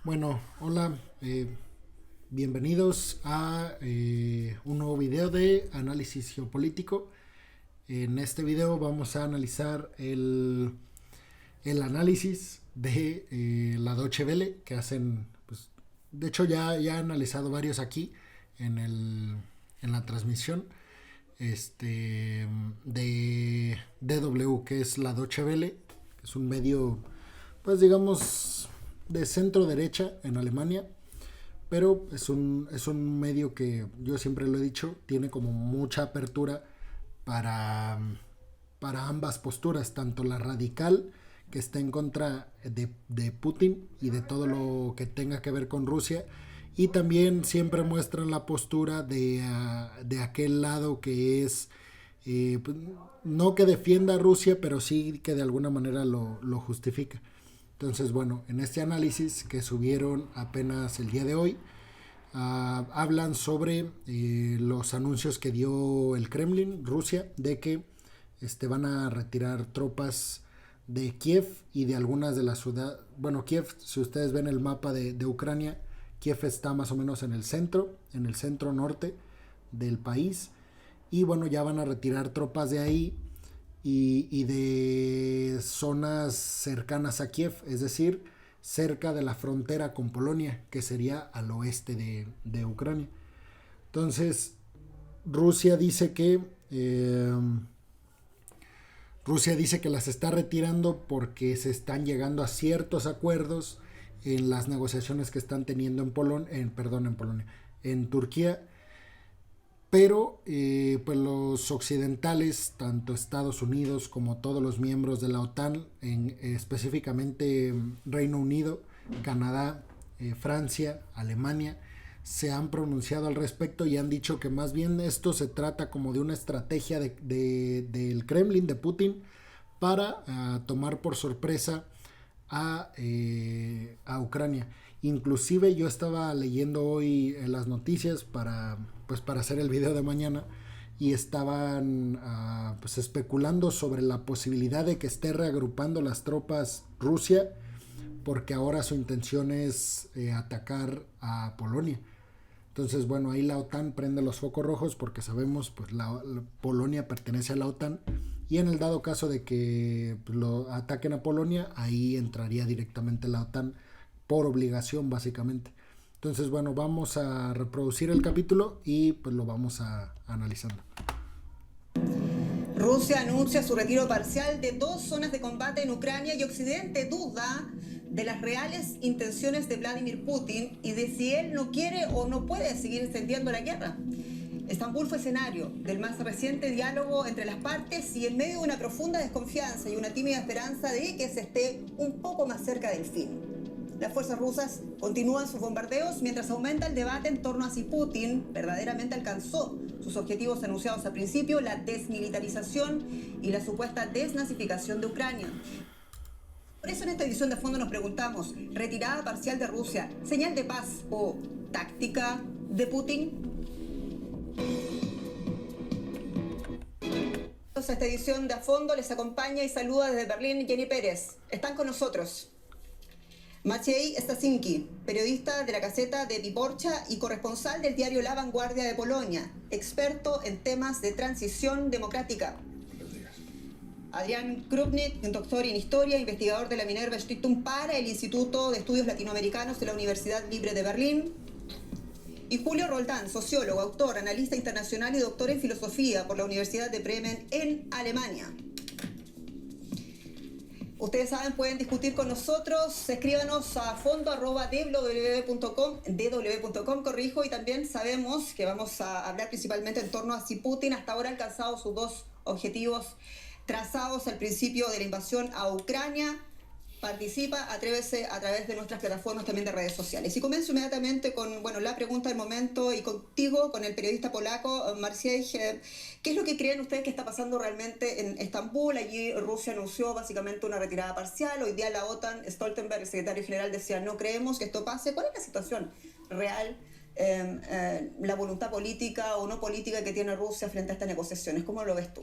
Bueno, hola, bienvenidos a un nuevo video de análisis geopolítico. En este video vamos a analizar el análisis de la Deutsche Welle que hacen, pues, de hecho ya he analizado varios aquí en la transmisión de DW, que es la Deutsche Welle, que es un medio, pues digamos, de centro derecha en Alemania, pero es un medio que yo siempre lo he dicho, tiene como mucha apertura para, para ambas posturas, tanto la radical, que está en contra de Putin y de todo lo que tenga que ver con Rusia, y también siempre muestran la postura de aquel lado que es, pues, no que defienda a Rusia, pero sí que de alguna manera lo justifica. Entonces, bueno, en este análisis que subieron apenas el día de hoy, hablan sobre los anuncios que dio el Kremlin, Rusia, de que van a retirar tropas de Kiev y de algunas de las ciudades. Bueno, Kiev, si ustedes ven el mapa de Ucrania, Kiev está más o menos en el centro norte del país. Y bueno, ya van a retirar tropas de ahí y de zonas cercanas a Kiev, es decir, cerca de la frontera con Polonia, que sería al oeste de Ucrania. Entonces, Rusia dice que eh, Rusia dice que las está retirando porque se están llegando a ciertos acuerdos en las negociaciones que están teniendo en Polonia, en Turquía, pero pues los occidentales, tanto Estados Unidos como todos los miembros de la OTAN, específicamente Reino Unido, Canadá, Francia, Alemania, se han pronunciado al respecto y han dicho que más bien esto se trata como de una estrategia del Kremlin, de Putin, para tomar por sorpresa a Ucrania. Inclusive yo estaba leyendo hoy las noticias para hacer el video de mañana, y estaban pues especulando sobre la posibilidad de que esté reagrupando las tropas Rusia, porque ahora su intención es atacar a Polonia. Entonces, bueno, ahí la OTAN prende los focos rojos porque sabemos, pues la Polonia pertenece a la OTAN, y en el dado caso de que pues, lo ataquen a Polonia, ahí entraría directamente la OTAN por obligación, básicamente. Entonces, bueno, vamos a reproducir el capítulo y pues lo vamos a analizando. Rusia anuncia su retiro parcial de 2 zonas de combate en Ucrania y Occidente duda de las reales intenciones de Vladimir Putin y de si él no quiere o no puede seguir extendiendo la guerra. Estambul fue escenario del más reciente diálogo entre las partes y en medio de una profunda desconfianza y una tímida esperanza de que se esté un poco más cerca del fin. Las fuerzas rusas continúan sus bombardeos mientras aumenta el debate en torno a si Putin verdaderamente alcanzó sus objetivos anunciados al principio, la desmilitarización y la supuesta desnazificación de Ucrania. Por eso en esta edición de fondo nos preguntamos, ¿retirada parcial de Rusia, señal de paz o táctica de Putin? A esta edición de A Fondo les acompaña y saluda desde Berlín Jenny Pérez. Están con nosotros Maciej Stasinki, periodista de la Gaceta de Wyborcza y corresponsal del diario La Vanguardia de Polonia, experto en temas de transición democrática. Adrián Krupnik, doctor en Historia, investigador de la Minerva Stiftung para el Instituto de Estudios Latinoamericanos de la Universidad Libre de Berlín. Y Julio Roldán, sociólogo, autor, analista internacional y doctor en Filosofía por la Universidad de Bremen en Alemania. Ustedes saben, pueden discutir con nosotros, escríbanos a fondo@dw.com, corrijo, y también sabemos que vamos a hablar principalmente en torno a si Putin hasta ahora ha alcanzado sus 2 objetivos trazados al principio de la invasión a Ucrania. Participa, atrévese a través de nuestras plataformas también de redes sociales. Y comienzo inmediatamente con la pregunta del momento y contigo, con el periodista polaco Maciej. ¿Qué es lo que creen ustedes que está pasando realmente en Estambul? Allí Rusia anunció básicamente una retirada parcial. Hoy día la OTAN, Stoltenberg, el secretario general, decía no creemos que esto pase. ¿Cuál es la situación real, la voluntad política o no política que tiene Rusia frente a estas negociaciones? ¿Cómo lo ves tú?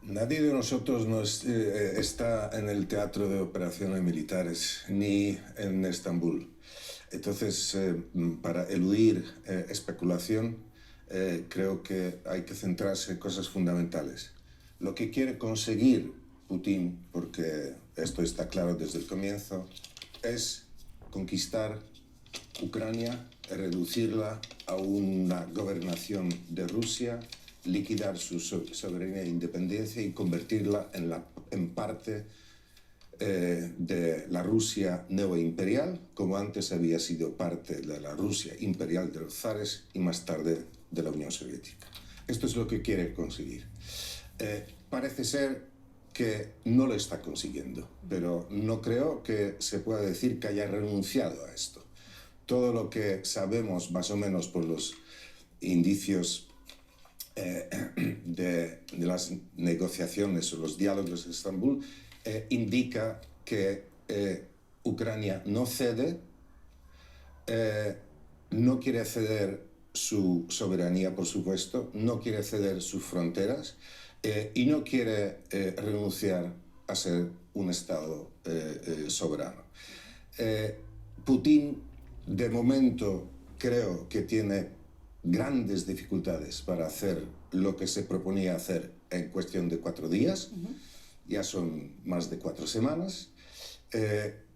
Nadie de nosotros está en el teatro de operaciones militares ni en Estambul. Entonces, para eludir especulación, creo que hay que centrarse en cosas fundamentales. Lo que quiere conseguir Putin, porque esto está claro desde el comienzo, es conquistar Ucrania, reducirla a una gobernación de Rusia, liquidar su soberanía e independencia y convertirla en parte de la Rusia neoimperial, como antes había sido parte de la Rusia imperial de los zares y más tarde de la Unión Soviética. Esto es lo que quiere conseguir. Parece ser que no lo está consiguiendo, pero no creo que se pueda decir que haya renunciado a esto. Todo lo que sabemos, más o menos por los indicios de las negociaciones o los diálogos de Estambul, indica que Ucrania no cede, no quiere ceder su soberanía, por supuesto, no quiere ceder sus fronteras y no quiere renunciar a ser un Estado soberano. Putin, de momento, creo que tiene grandes dificultades para hacer lo que se proponía hacer en cuestión de 4 días. Ya son más de 4 semanas,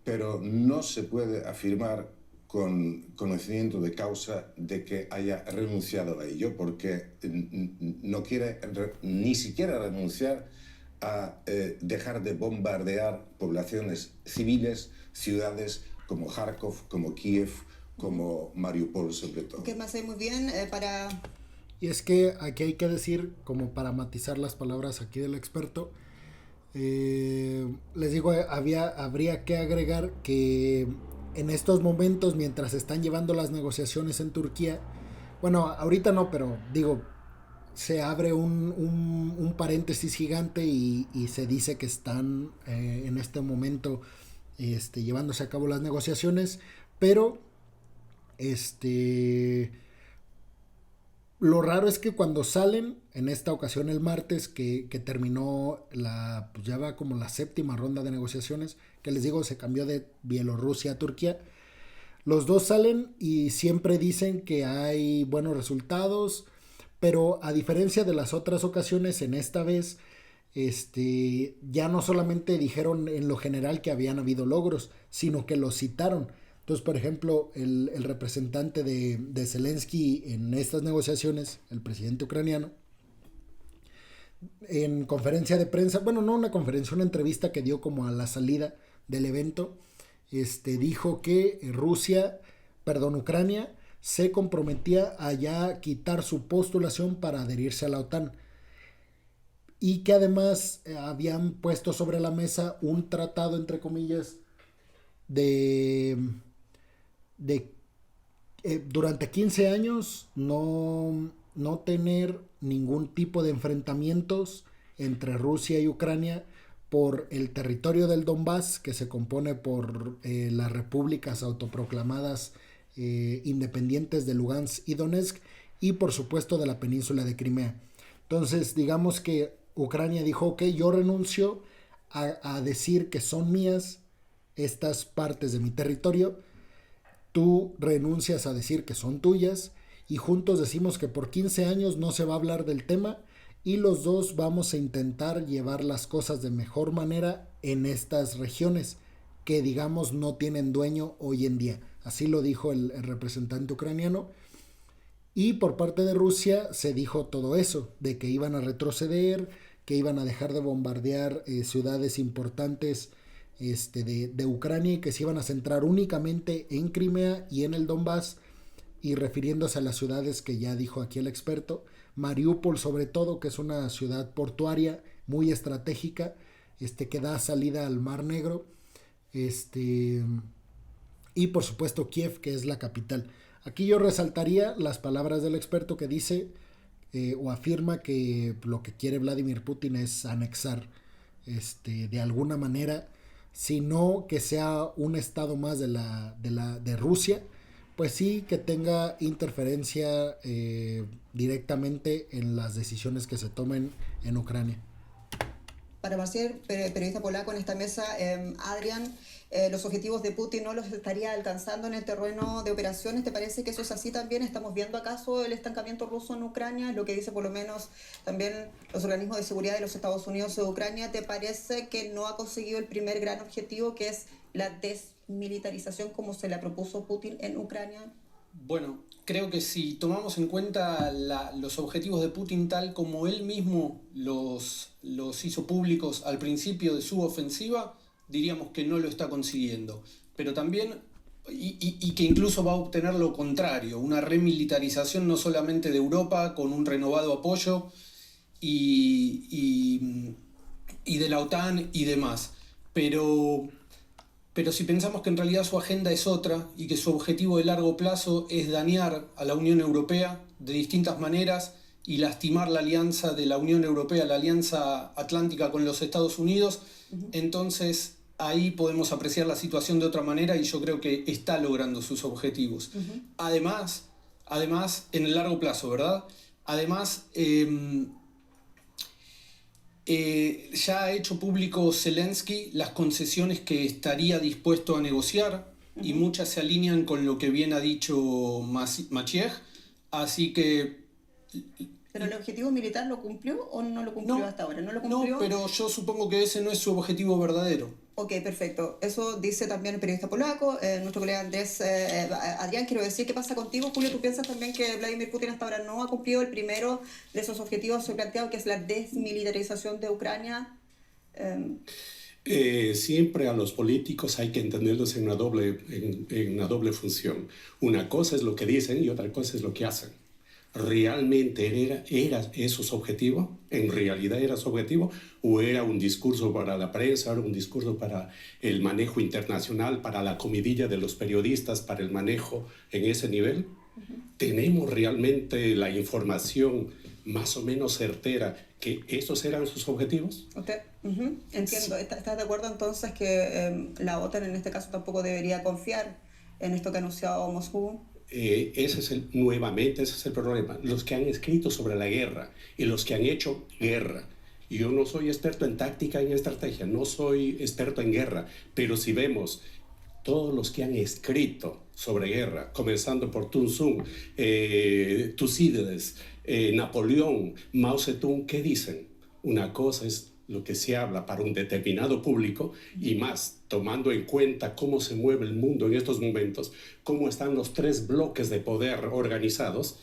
pero no se puede afirmar con conocimiento de causa de que haya renunciado a ello, porque no quiere ni siquiera renunciar a dejar de bombardear poblaciones civiles, ciudades como Kharkov, como Kiev, como Mariupol sobre todo. ¿Qué más hay muy bien para...? Y es que aquí hay que decir, como para matizar las palabras aquí del experto, les digo, habría que agregar que en estos momentos, mientras están llevando las negociaciones en Turquía, bueno, ahorita no, pero digo, se abre un paréntesis gigante y se dice que están en este momento llevándose a cabo las negociaciones, pero lo raro es que cuando salen, en esta ocasión el martes, que terminó pues ya va como la 7ª ronda de negociaciones, que les digo, se cambió de Bielorrusia a Turquía. Los dos salen y siempre dicen que hay buenos resultados, pero a diferencia de las otras ocasiones, en esta vez, ya no solamente dijeron en lo general que habían habido logros, sino que los citaron. Entonces, por ejemplo, el representante de Zelensky en estas negociaciones, el presidente ucraniano, en conferencia de prensa, bueno, no una conferencia, una entrevista que dio como a la salida del evento, dijo que Ucrania se comprometía a ya quitar su postulación para adherirse a la OTAN. Y que además habían puesto sobre la mesa un tratado, entre comillas, durante 15 años no tener ningún tipo de enfrentamientos entre Rusia y Ucrania por el territorio del Donbass, que se compone por las repúblicas autoproclamadas independientes de Lugansk y Donetsk, y por supuesto de la península de Crimea. Entonces, digamos que Ucrania dijo, ok, yo renuncio a decir que son mías estas partes de mi territorio, tú renuncias a decir que son tuyas, y juntos decimos que por 15 años no se va a hablar del tema, y los dos vamos a intentar llevar las cosas de mejor manera en estas regiones que, digamos, no tienen dueño hoy en día. Así lo dijo el representante ucraniano. Y por parte de Rusia se dijo todo eso, de que iban a retroceder, que iban a dejar de bombardear ciudades importantes de Ucrania, y que se iban a centrar únicamente en Crimea y en el Donbass, y refiriéndose a las ciudades que ya dijo aquí el experto, Mariupol sobre todo, que es una ciudad portuaria muy estratégica, que da salida al Mar Negro, y por supuesto Kiev, que es la capital. Aquí yo resaltaría las palabras del experto que dice o afirma que lo que quiere Vladimir Putin es anexar de alguna manera, sino que sea un estado más de Rusia, pues sí que tenga interferencia directamente en las decisiones que se tomen en Ucrania. para Marcial, periodista polaco en esta mesa, Adrián, los objetivos de Putin no los estaría alcanzando en el terreno de operaciones. ¿Te parece que eso es así también? ¿Estamos viendo acaso el estancamiento ruso en Ucrania? Lo que dice por lo menos también los organismos de seguridad de los Estados Unidos de Ucrania. ¿Te parece que no ha conseguido el primer gran objetivo, que es la desmilitarización como se la propuso Putin en Ucrania? Bueno, creo que si tomamos en cuenta los objetivos de Putin tal como él mismo los hizo públicos al principio de su ofensiva, diríamos que no lo está consiguiendo. Pero también, y que incluso va a obtener lo contrario, una remilitarización no solamente de Europa con un renovado apoyo y de la OTAN y demás. Pero si pensamos que en realidad su agenda es otra y que su objetivo de largo plazo es dañar a la Unión Europea de distintas maneras y lastimar la alianza de la Unión Europea, la alianza atlántica con los Estados Unidos, entonces ahí podemos apreciar la situación de otra manera y yo creo que está logrando sus objetivos. Además, en el largo plazo, ¿verdad? Además, ya ha hecho público Zelensky las concesiones que estaría dispuesto a negociar y muchas se alinean con lo que bien ha dicho Maciej, así que... ¿Pero el objetivo militar lo cumplió o no lo cumplió hasta ahora? ¿No lo cumplió? No, pero yo supongo que ese no es su objetivo verdadero. Ok, perfecto. Eso dice también el periodista polaco, nuestro colega Andrés. Adrián, quiero decir, ¿qué pasa contigo? Julio, ¿tú piensas también que Vladimir Putin hasta ahora no ha cumplido el primero de esos objetivos planteados, que es la desmilitarización de Ucrania? Siempre a los políticos hay que entenderlos en una doble función. Una cosa es lo que dicen y otra cosa es lo que hacen. ¿Realmente era esos objetivos? ¿En realidad era su objetivo? ¿O era un discurso para la prensa, era un discurso para el manejo internacional, para la comidilla de los periodistas, para el manejo en ese nivel? ¿Tenemos realmente la información más o menos certera que esos eran sus objetivos? Usted, entiendo. ¿Estás de acuerdo entonces que la OTAN en este caso tampoco debería confiar en esto que ha anunciado Moscú? Nuevamente ese es el problema. Los que han escrito sobre la guerra y los que han hecho guerra. Yo no soy experto en táctica y en estrategia, no soy experto en guerra, pero si vemos todos los que han escrito sobre guerra, comenzando por Sun Tzu, Tucídides, Napoleón, Mao Zedong, ¿qué dicen? Una cosa es lo que se habla para un determinado público y más, tomando en cuenta cómo se mueve el mundo en estos momentos, cómo están los tres bloques de poder organizados,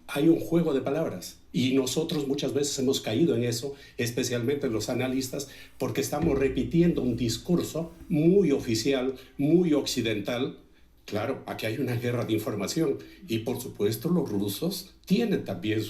hay un juego de palabras y nosotros muchas veces hemos caído en eso, especialmente los analistas, porque estamos repitiendo un discurso muy oficial, muy occidental. Claro, aquí hay una guerra de información y por supuesto los rusos tienen también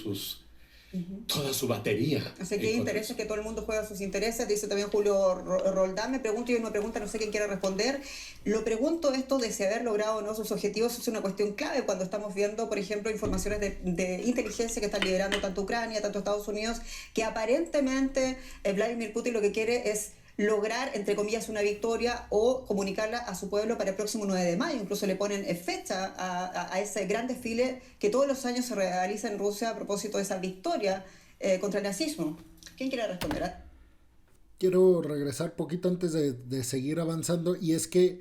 toda su batería. Así que hay intereses, que todo el mundo juega sus intereses. Dice también Julio Roldán, me pregunto, y una pregunta, no sé quién quiere responder. Lo pregunto, esto de si haber logrado o no sus objetivos es una cuestión clave cuando estamos viendo, por ejemplo, informaciones de inteligencia que están liberando tanto Ucrania, tanto Estados Unidos, que aparentemente Vladimir Putin lo que quiere es lograr, entre comillas, una victoria o comunicarla a su pueblo para el próximo 9 de mayo. Incluso le ponen fecha a ese gran desfile que todos los años se realiza en Rusia a propósito de esa victoria contra el nazismo. ¿Quién quiere responder? Quiero regresar poquito antes de seguir avanzando, y es que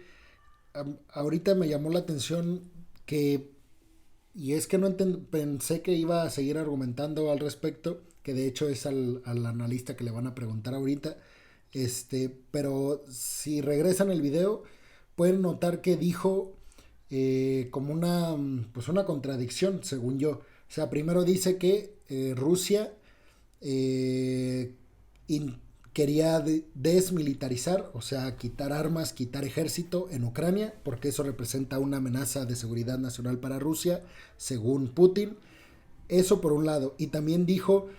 ahorita me llamó la atención que, y es que pensé que iba a seguir argumentando al respecto, que de hecho es al analista que le van a preguntar ahorita. Pero si regresan el video pueden notar que dijo como una contradicción, según yo. O sea, primero dice que Rusia quería desmilitarizar, o sea, quitar armas, quitar ejército en Ucrania, porque eso representa una amenaza de seguridad nacional para Rusia, según Putin. Eso por un lado. Y también dijo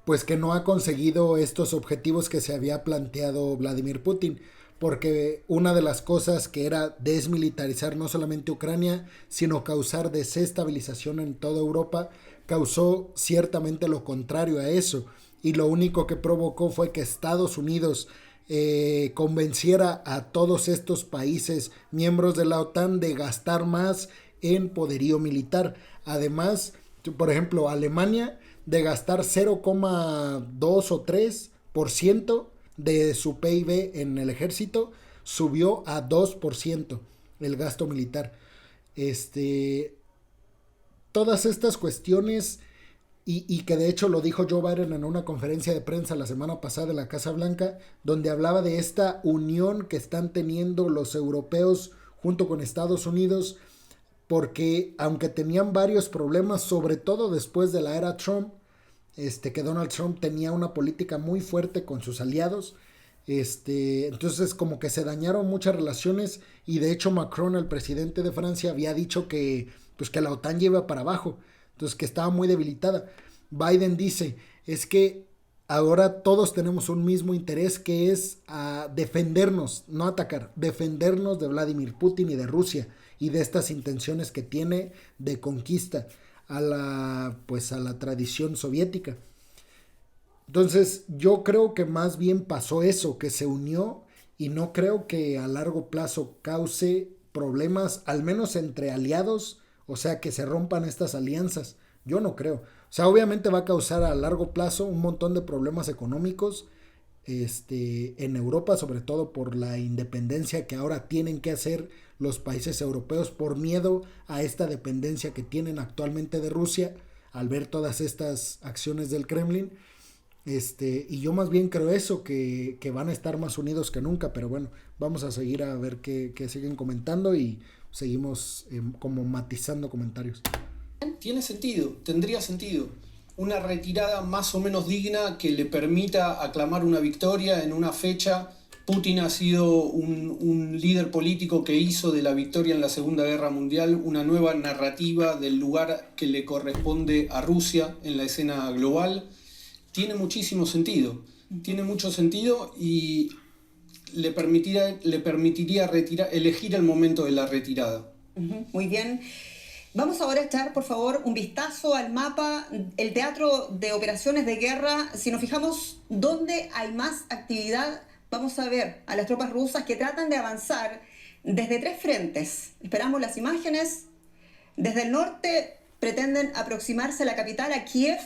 pues que no ha conseguido estos objetivos que se había planteado Vladimir Putin, porque una de las cosas que era desmilitarizar no solamente Ucrania, sino causar desestabilización en toda Europa, causó ciertamente lo contrario a eso, y lo único que provocó fue que Estados Unidos convenciera a todos estos países miembros de la OTAN de gastar más en poderío militar. Además, por ejemplo, Alemania de gastar 0,2 o 3 de su PIB en el ejército, subió a 2% el gasto militar. Todas estas cuestiones, y que de hecho lo dijo Joe Biden en una conferencia de prensa la semana pasada en la Casa Blanca, donde hablaba de esta unión que están teniendo los europeos junto con Estados Unidos, porque aunque tenían varios problemas, sobre todo después de la era Trump, que Donald Trump tenía una política muy fuerte con sus aliados, entonces como que se dañaron muchas relaciones, y de hecho Macron, el presidente de Francia, había dicho que la OTAN lleva para abajo, entonces que estaba muy debilitada. Biden dice, es que ahora todos tenemos un mismo interés, que es defendernos, no atacar, defendernos de Vladimir Putin y de Rusia y de estas intenciones que tiene de conquista a la tradición soviética. Entonces yo creo que más bien pasó eso, que se unió, y no creo que a largo plazo cause problemas, al menos entre aliados, o sea, que se rompan estas alianzas. Yo no creo. O sea, obviamente va a causar a largo plazo un montón de problemas económicos en Europa, sobre todo por la independencia que ahora tienen que hacer los países europeos por miedo a esta dependencia que tienen actualmente de Rusia al ver todas estas acciones del Kremlin. Y yo más bien creo eso, que van a estar más unidos que nunca, pero bueno, vamos a seguir a ver qué siguen comentando, y seguimos como matizando comentarios. Tiene sentido, tendría sentido. Una retirada más o menos digna que le permita aclamar una victoria en una fecha. Putin ha sido un líder político que hizo de la victoria en la Segunda Guerra Mundial una nueva narrativa del lugar que le corresponde a Rusia en la escena global. Tiene muchísimo sentido, tiene mucho sentido, y le permitiría elegir el momento de la retirada. Muy bien. Vamos ahora a echar, por favor, un vistazo al mapa, el teatro de operaciones de guerra. Si nos fijamos dónde hay más actividad, vamos a ver a las tropas rusas que tratan de avanzar desde 3 frentes. Esperamos las imágenes. Desde el norte pretenden aproximarse a la capital, a Kiev.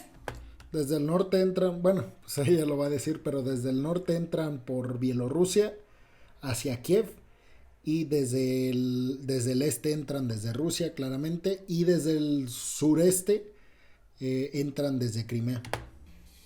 Desde el norte entran, bueno, pues ella lo va a decir, pero desde el norte entran por Bielorrusia hacia Kiev, y desde el este entran desde Rusia, claramente, y desde el sureste entran desde Crimea.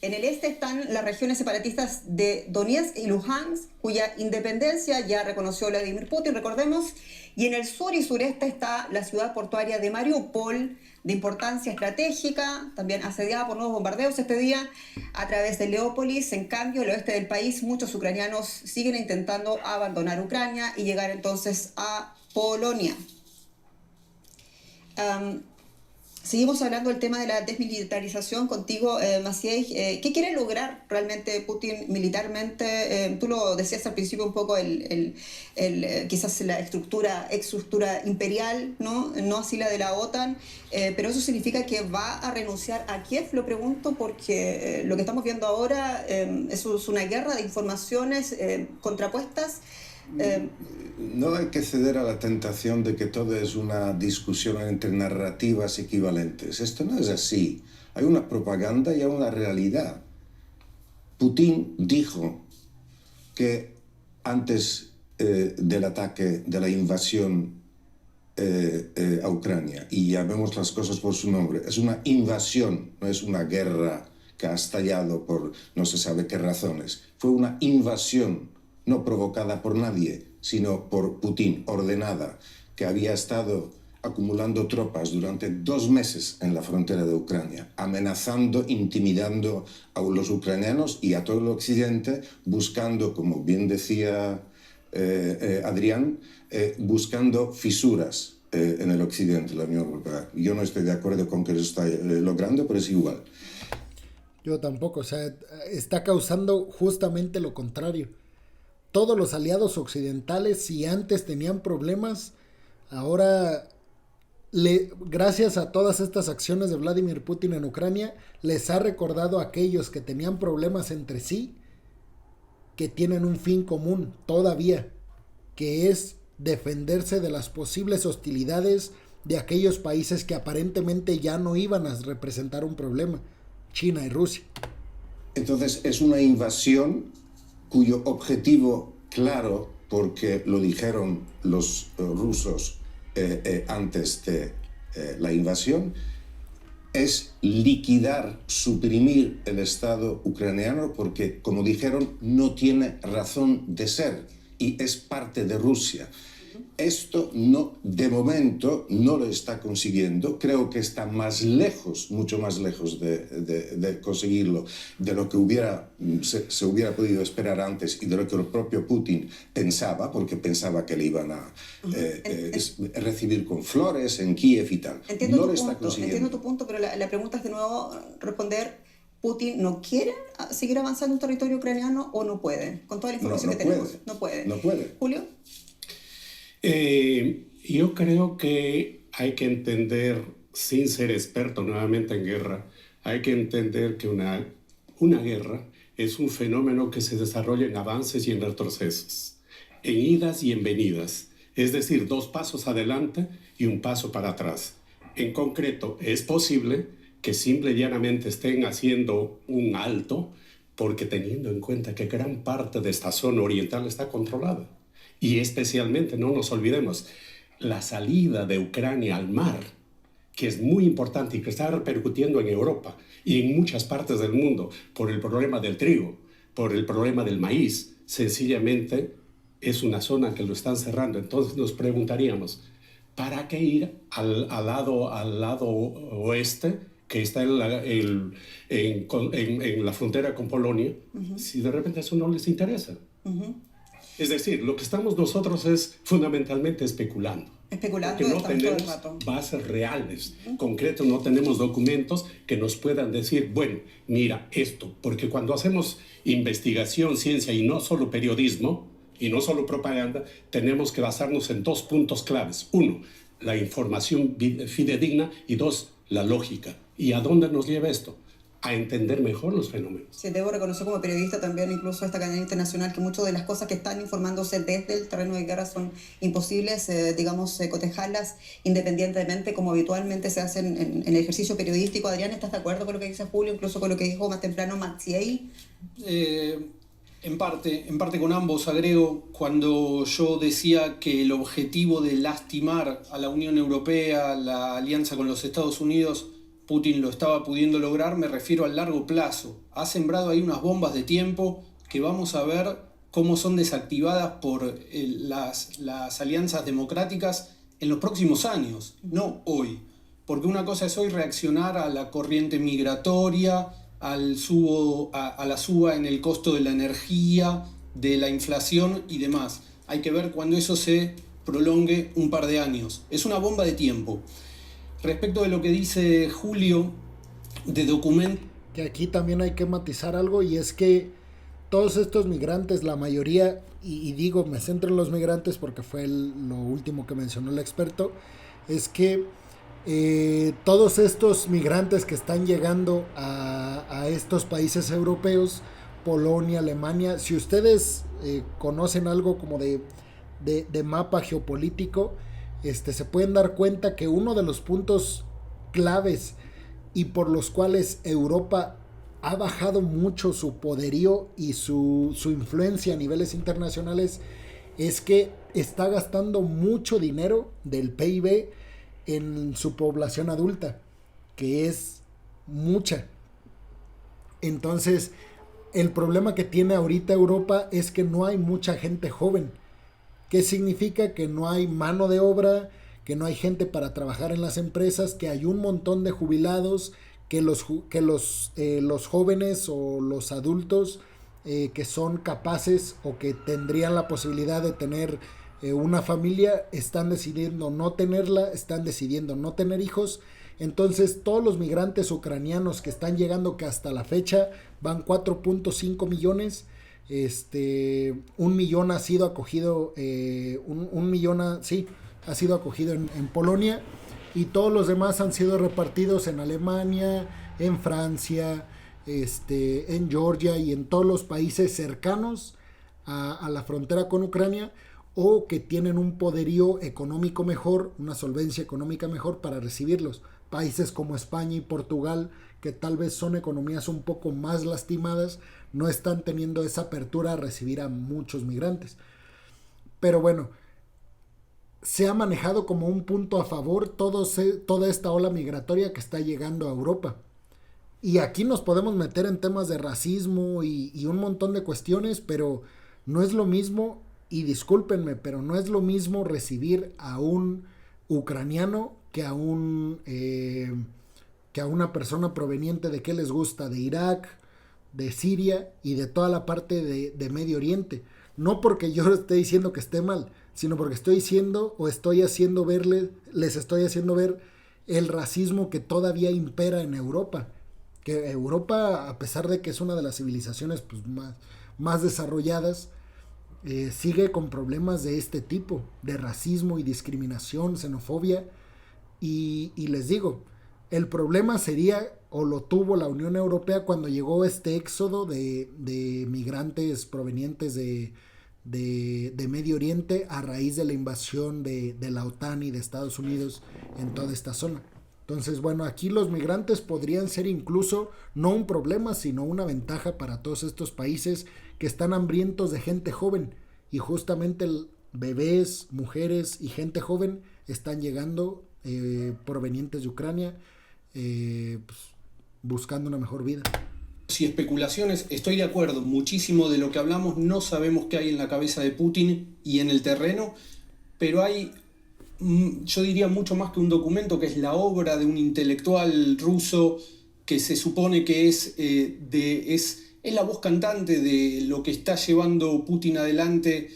En el este están las regiones separatistas de Donetsk y Luhansk, cuya independencia ya reconoció Vladimir Putin, recordemos. Y en el sur y sureste está la ciudad portuaria de Mariupol, de importancia estratégica, también asediada por nuevos bombardeos este día a través de Leópolis. En cambio, el oeste del país, muchos ucranianos siguen intentando abandonar Ucrania y llegar entonces a Polonia. Seguimos hablando del tema de la desmilitarización contigo, Maciej. ¿Qué quiere lograr realmente Putin militarmente? Tú lo decías al principio un poco, quizás la estructura imperial, no así la de la OTAN, pero eso significa que va a renunciar a Kiev, lo pregunto, porque lo que estamos viendo ahora es una guerra de informaciones contrapuestas. No hay que ceder a la tentación de que todo es una discusión entre narrativas equivalentes. Esto no es así. Hay una propaganda y hay una realidad. Putin dijo que antes del ataque, de la invasión a Ucrania, y llamemos las cosas por su nombre, es una invasión, no es una guerra que ha estallado por no se sabe qué razones. Fue una invasión no provocada por nadie, sino por Putin, ordenada, que había estado acumulando tropas durante 2 meses en la frontera de Ucrania, amenazando, intimidando a los ucranianos y a todo el occidente, buscando, como bien decía Adrián, buscando fisuras en el occidente, la Unión Europea. Yo no estoy de acuerdo con que lo está logrando, pero es igual. Yo tampoco, o sea, está causando justamente lo contrario. Todos los aliados occidentales, si antes tenían problemas, ahora, gracias a todas estas acciones de Vladimir Putin en Ucrania, les ha recordado a aquellos que tenían problemas entre sí, que tienen un fin común todavía, que es defenderse de las posibles hostilidades de aquellos países que aparentemente ya no iban a representar un problema, China y Rusia. Entonces es una invasión cuyo objetivo claro, porque lo dijeron los rusos antes de la invasión, es liquidar, suprimir el Estado ucraniano porque, como dijeron, no tiene razón de ser y es parte de Rusia. Esto no, de momento no lo está consiguiendo. Creo que está más lejos, mucho más lejos de conseguirlo de lo que se hubiera podido esperar antes y de lo que el propio Putin pensaba, porque pensaba que le iban a recibir con flores en Kiev y tal. Entiendo tu punto, pero la pregunta es de nuevo responder: ¿Putin no quiere seguir avanzando en territorio ucraniano o no puede? Con toda la información que tenemos. No puede. Julio. Yo creo que hay que entender, sin ser experto nuevamente en guerra, hay que entender que una guerra es un fenómeno que se desarrolla en avances y en retrocesos, en idas y en venidas, es decir, 2 pasos adelante y 1 paso para atrás. En concreto, es posible que simple y llanamente estén haciendo un alto porque teniendo en cuenta que gran parte de esta zona oriental está controlada. Y especialmente, no nos olvidemos, la salida de Ucrania al mar, que es muy importante y que está repercutiendo en Europa y en muchas partes del mundo por el problema del trigo, por el problema del maíz. Sencillamente es una zona que lo están cerrando. Entonces nos preguntaríamos, ¿para qué ir al lado oeste, que está en la frontera con Polonia, si de repente eso no les interesa? Es decir, lo que estamos nosotros es fundamentalmente especulando. Porque no tenemos bases reales, concretas, no tenemos documentos que nos puedan decir, bueno, mira esto. Porque cuando hacemos investigación, ciencia y no solo periodismo, y no solo propaganda, tenemos que basarnos en 2 puntos claves. 1, la información fidedigna y 2, la lógica. ¿Y a dónde nos lleva esto? A entender mejor los fenómenos. Sí, debo reconocer como periodista también, incluso esta cadena internacional, que muchas de las cosas que están informándose desde el terreno de guerra son imposibles, cotejarlas independientemente como habitualmente se hace en el ejercicio periodístico. Adrián, ¿estás de acuerdo con lo que dice Julio, incluso con lo que dijo más temprano Matsiei? En parte con ambos. Agrego, cuando yo decía que el objetivo de lastimar a la Unión Europea, la alianza con los Estados Unidos, Putin lo estaba pudiendo lograr, me refiero al largo plazo. Ha sembrado ahí unas bombas de tiempo que vamos a ver cómo son desactivadas por las alianzas democráticas en los próximos años, no hoy. Porque una cosa es hoy reaccionar a la corriente migratoria, a la suba en el costo de la energía, de la inflación y demás. Hay que ver cuando eso se prolongue un par de años. Es una bomba de tiempo. Respecto de lo que dice Julio, de documento... Que aquí también hay que matizar algo, y es que todos estos migrantes, la mayoría, y digo, me centro en los migrantes porque fue lo último que mencionó el experto, es que todos estos migrantes que están llegando a estos países europeos, Polonia, Alemania, si ustedes conocen algo como de mapa geopolítico, se pueden dar cuenta que uno de los puntos claves y por los cuales Europa ha bajado mucho su poderío y su influencia a niveles internacionales es que está gastando mucho dinero del PIB en su población adulta, que es mucha. Entonces, el problema que tiene ahorita Europa es que no hay mucha gente joven. ¿Qué significa? Que no hay mano de obra, que no hay gente para trabajar en las empresas, que hay un montón de jubilados, que los jóvenes o los adultos que son capaces o que tendrían la posibilidad de tener una familia, están decidiendo no tenerla, están decidiendo no tener hijos. Entonces todos los migrantes ucranianos que están llegando, que hasta la fecha van 4.5 millones, 1 millón ha sido acogido, ha sido acogido en Polonia, y todos los demás han sido repartidos en Alemania, en Francia, en Georgia y en todos los países cercanos a la frontera con Ucrania, o que tienen un poderío económico mejor, una solvencia económica mejor para recibirlos. países como España y Portugal, que tal vez son economías un poco más lastimadas, no están teniendo esa apertura a recibir a muchos migrantes. Pero bueno, se ha manejado como un punto a favor toda esta ola migratoria que está llegando a Europa. Y aquí nos podemos meter en temas de racismo y un montón de cuestiones, pero no es lo mismo, y discúlpenme, pero no es lo mismo recibir a un ucraniano que a una persona proveniente de, ¿qué les gusta?, de Irak, de Siria y de toda la parte de Medio Oriente. No porque yo esté diciendo que esté mal, sino porque estoy diciendo o les estoy haciendo ver el racismo que todavía impera en Europa. Que Europa, a pesar de que es una de las civilizaciones pues, más desarrolladas, sigue con problemas de este tipo, de racismo y discriminación, xenofobia. Y les digo, el problema sería, o lo tuvo la Unión Europea cuando llegó este éxodo de migrantes provenientes de Medio Oriente a raíz de la invasión de la OTAN y de Estados Unidos en toda esta zona. Entonces, bueno, aquí los migrantes podrían ser incluso no un problema, sino una ventaja para todos estos países que están hambrientos de gente joven. Y justamente bebés, mujeres y gente joven están llegando provenientes de Ucrania, pues, buscando una mejor vida. Si especulaciones, estoy de acuerdo, muchísimo de lo que hablamos no sabemos qué hay en la cabeza de Putin y en el terreno, pero hay, yo diría, mucho más que un documento, que es la obra de un intelectual ruso que se supone que es la voz cantante de lo que está llevando Putin adelante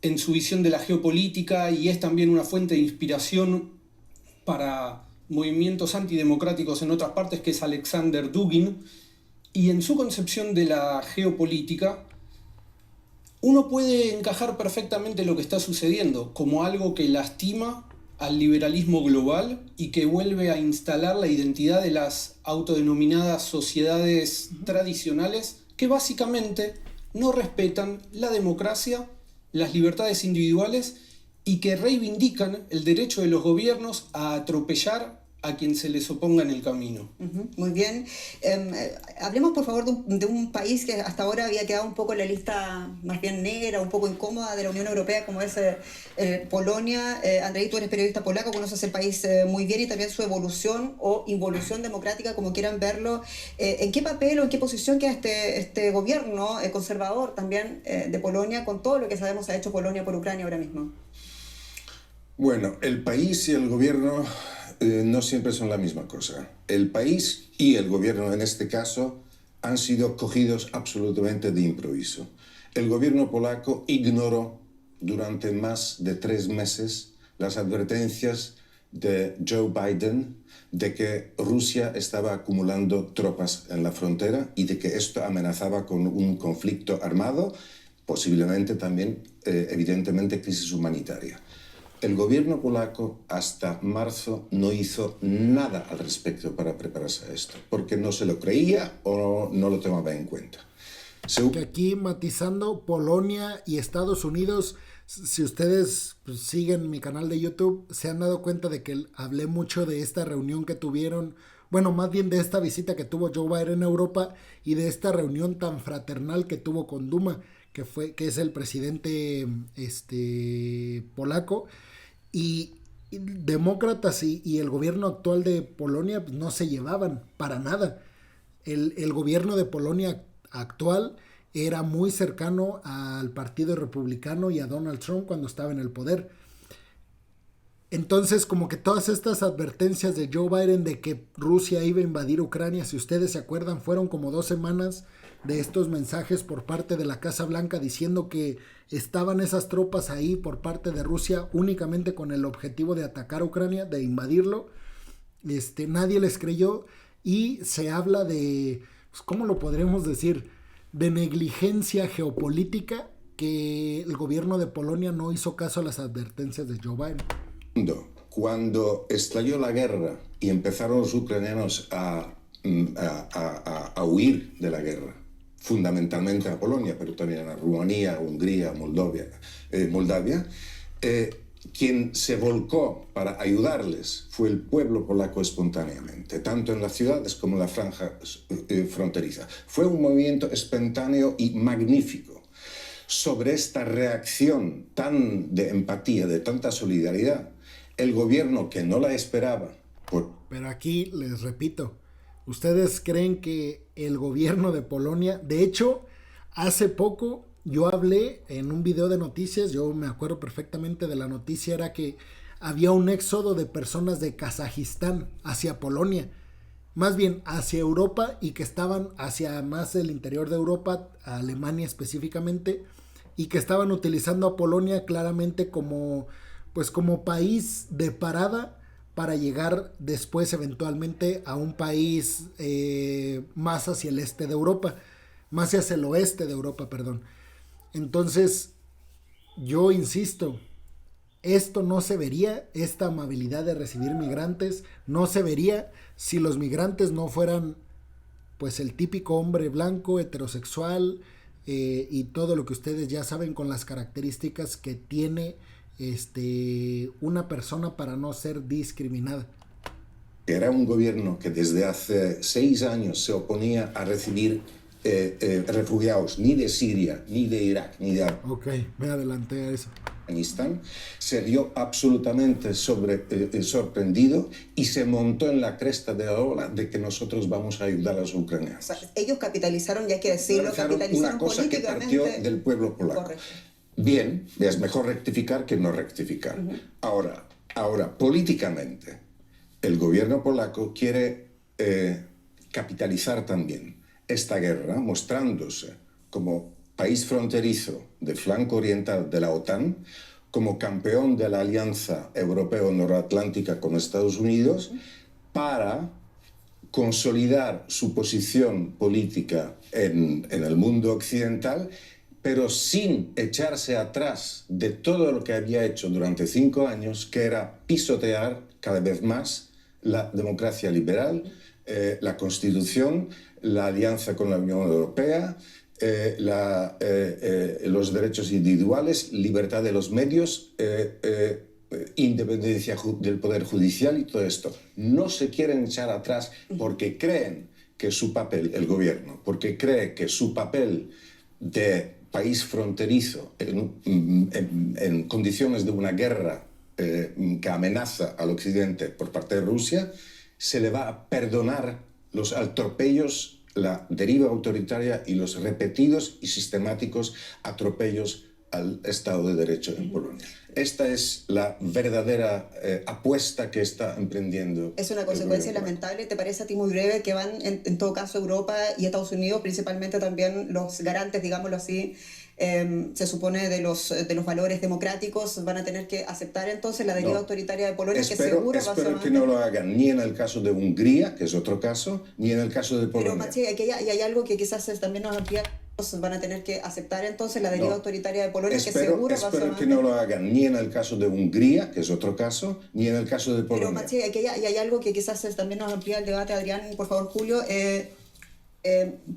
en su visión de la geopolítica, y es también una fuente de inspiración para movimientos antidemocráticos en otras partes, que es Alexander Dugin. Y en su concepción de la geopolítica, uno puede encajar perfectamente lo que está sucediendo como algo que lastima al liberalismo global y que vuelve a instalar la identidad de las autodenominadas sociedades tradicionales, que básicamente no respetan la democracia, las libertades individuales, y que reivindican el derecho de los gobiernos a atropellar a quien se les oponga en el camino. Muy bien. Hablemos, por favor, de un país que hasta ahora había quedado un poco en la lista más bien negra, un poco incómoda de la Unión Europea, como es Polonia. Andrei, tú eres periodista polaco, conoces el país muy bien y también su evolución o involución democrática, como quieran verlo. ¿En qué papel o en qué posición queda este gobierno conservador también de Polonia, con todo lo que sabemos ha hecho Polonia por Ucrania ahora mismo? Bueno, el país y el gobierno no siempre son la misma cosa. El país y el gobierno en este caso han sido cogidos absolutamente de improviso. El gobierno polaco ignoró durante más de 3 meses las advertencias de Joe Biden de que Rusia estaba acumulando tropas en la frontera y de que esto amenazaba con un conflicto armado, posiblemente también, evidentemente, crisis humanitaria. El gobierno polaco hasta marzo no hizo nada al respecto para prepararse a esto, porque no se lo creía o no lo tomaba en cuenta. Que aquí, matizando, Polonia y Estados Unidos, si ustedes siguen mi canal de YouTube, se han dado cuenta de que hablé mucho de esta reunión que tuvieron, bueno, más bien de esta visita que tuvo Joe Biden a Europa y de esta reunión tan fraternal que tuvo con Duma, que es el presidente polaco. Y demócratas y el gobierno actual de Polonia no se llevaban para nada. El gobierno de Polonia actual era muy cercano al Partido Republicano y a Donald Trump cuando estaba en el poder. Entonces, como que todas estas advertencias de Joe Biden de que Rusia iba a invadir Ucrania, si ustedes se acuerdan, fueron como 2 semanas de estos mensajes por parte de la Casa Blanca diciendo que estaban esas tropas ahí por parte de Rusia únicamente con el objetivo de atacar a Ucrania, de invadirlo. Nadie les creyó y se habla de, pues, ¿cómo lo podremos decir?, de negligencia geopolítica, que el gobierno de Polonia no hizo caso a las advertencias de Joe Biden. Cuando estalló la guerra y empezaron los ucranianos a huir de la guerra, fundamentalmente a Polonia, pero también a Rumanía, Hungría, Moldavia, quien se volcó para ayudarles fue el pueblo polaco espontáneamente, tanto en las ciudades como en la franja fronteriza. Fue un movimiento espontáneo y magnífico. Sobre esta reacción tan de empatía, de tanta solidaridad, el gobierno que no la esperaba... Pero aquí les repito, ¿ustedes creen que el gobierno de Polonia, de hecho, hace poco yo hablé en un video de noticias, yo me acuerdo perfectamente de la noticia, era que había un éxodo de personas de Kazajistán hacia Polonia, más bien hacia Europa, y que estaban hacia más el interior de Europa, Alemania específicamente, y que estaban utilizando a Polonia claramente como, pues, como país de parada para llegar después eventualmente a un país más hacia el este de Europa, más hacia el oeste de Europa, perdón. Entonces, yo insisto, esto no se vería, esta amabilidad de recibir migrantes, no se vería si los migrantes no fueran, pues, el típico hombre blanco, heterosexual, y todo lo que ustedes ya saben con las características que tiene una persona para no ser discriminada. Era un gobierno que desde hace 6 años se oponía a recibir refugiados ni de Siria, ni de Irak, ni de Ok, me adelanté a eso. Afganistán. Se vio absolutamente sorprendido y se montó en la cresta de la ola de que nosotros vamos a ayudar a los ucranianos. O sea, ellos capitalizaron, ya hay que decirlo, capitalizaron una cosa que partió del pueblo polaco. Correcto. Bien, es mejor rectificar que no rectificar. Ahora, políticamente, el gobierno polaco quiere capitalizar también esta guerra, mostrándose como país fronterizo de flanco oriental de la OTAN, como campeón de la Alianza Europeo-Noratlántica con Estados Unidos, para consolidar su posición política en el mundo occidental, pero sin echarse atrás de todo lo que había hecho durante 5 años, que era pisotear cada vez más la democracia liberal, la Constitución, la alianza con la Unión Europea, los derechos individuales, libertad de los medios, independencia del Poder Judicial y todo esto. No se quieren echar atrás porque creen que su papel, el gobierno, porque cree que su papel de país fronterizo en condiciones de una guerra que amenaza al occidente por parte de Rusia, se le va a perdonar los atropellos, la deriva autoritaria y los repetidos y sistemáticos atropellos al Estado de Derecho en Polonia. Esta es la verdadera apuesta que está emprendiendo. Es una consecuencia lamentable. ¿Te parece a ti muy breve que van, en todo caso, Europa y Estados Unidos, principalmente también los garantes, digámoslo así, se supone de los valores democráticos, van a tener que aceptar entonces la deriva autoritaria de Polonia? Espero que no lo hagan ni en el caso de Hungría, que es otro caso, ni en el caso de Polonia. Pero Maciej, aquí hay algo que quizás también nos amplía. Van a tener que aceptar entonces la deriva autoritaria de Polonia, espero que no lo hagan ni en el caso de Hungría, que es otro caso, ni en el caso de Polonia. Pero Maciej, aquí hay algo que quizás también nos amplía el debate. Adrián, por favor, Julio.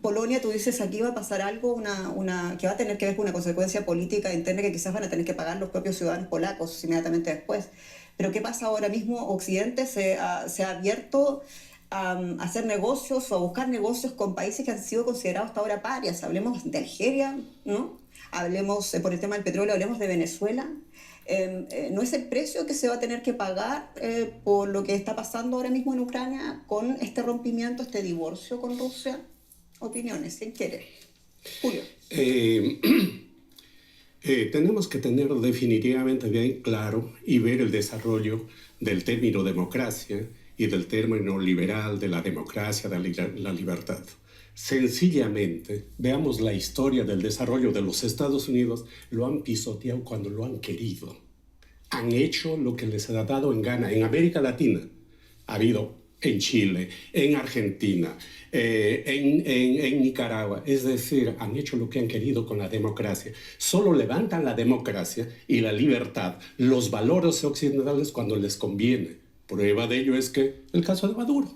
Polonia, tú dices, aquí va a pasar algo que va a tener que ver con una consecuencia política interna que quizás van a tener que pagar los propios ciudadanos polacos inmediatamente después. Pero ¿qué pasa ahora mismo? Occidente se ha abierto a hacer negocios o a buscar negocios con países que han sido considerados hasta ahora parias. Hablemos de Algeria, ¿no? Hablemos, por el tema del petróleo, hablemos de Venezuela. ¿No es el precio que se va a tener que pagar por lo que está pasando ahora mismo en Ucrania con este rompimiento, este divorcio con Rusia? Opiniones, ¿quién quiere? Julio. Tenemos que tener definitivamente bien claro y ver el desarrollo del término democracia y del término liberal de la democracia, de la libertad. Sencillamente, veamos la historia del desarrollo de los Estados Unidos, lo han pisoteado cuando lo han querido. Han hecho lo que les ha dado en gana. En América Latina ha habido en Chile, en Argentina, en Nicaragua. Es decir, han hecho lo que han querido con la democracia. Solo levantan la democracia y la libertad, los valores occidentales cuando les conviene. Prueba de ello es que el caso de Maduro.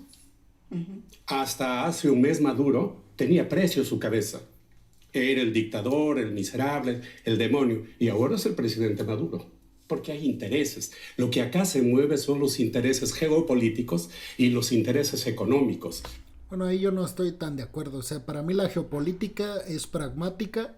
Hasta hace un mes Maduro tenía precio su cabeza. Era el dictador, el miserable, el demonio. Y ahora es el presidente Maduro. porque hay intereses. Lo que acá se mueve son los intereses geopolíticos y los intereses económicos. Bueno, ahí yo no estoy tan de acuerdo. O sea, para mí la geopolítica es pragmática.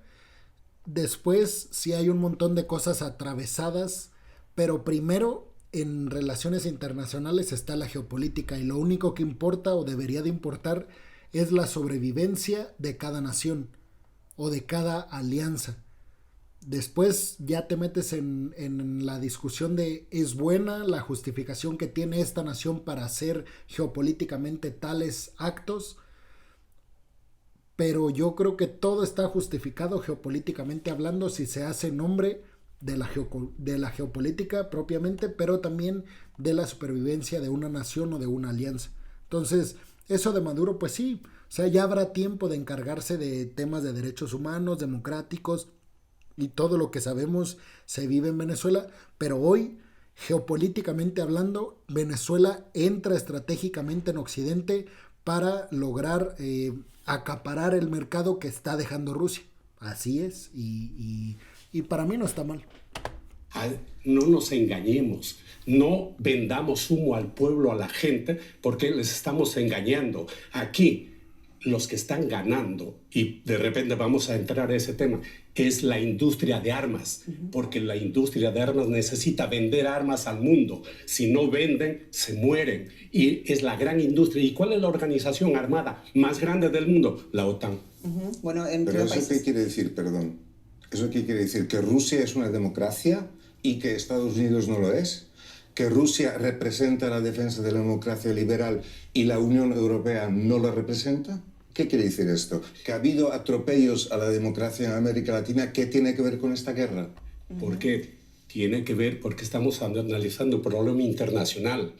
Después sí hay un montón de cosas atravesadas, pero primero en relaciones internacionales está la geopolítica y lo único que importa o debería de importar es la sobrevivencia de cada nación o de cada alianza. Después ya te metes en la discusión de ¿es buena la justificación que tiene esta nación para hacer geopolíticamente tales actos? Pero yo creo que todo está justificado geopolíticamente hablando si se hace en nombre de la geopolítica propiamente, pero también de la supervivencia de una nación o de una alianza. Entonces, eso de Maduro, pues sí, o sea, ya habrá tiempo de encargarse de temas de derechos humanos, democráticos, y todo lo que sabemos se vive en Venezuela, pero hoy, geopolíticamente hablando, Venezuela entra estratégicamente en Occidente para lograr acaparar el mercado que está dejando Rusia. Así es, y para mí no está mal. No nos engañemos, no vendamos humo al pueblo, a la gente, porque les estamos engañando. Aquí, los que están ganando, y de repente vamos a entrar a ese tema, es la industria de armas, porque la industria de armas necesita vender armas al mundo. Si no venden, se mueren. Y es la gran industria. ¿Y cuál es la organización armada más grande del mundo? La OTAN. Bueno, entre ¿Pero los eso países... qué quiere decir, perdón? ¿Eso qué quiere decir? ¿Que Rusia es una democracia y que Estados Unidos no lo es? ¿Que Rusia representa la defensa de la democracia liberal y la Unión Europea no la representa? ¿Qué quiere decir esto? ¿Que ha habido atropellos a la democracia en América Latina? ¿Qué tiene que ver con esta guerra? ¿Por qué? Tiene que ver porque estamos analizando un problema internacional.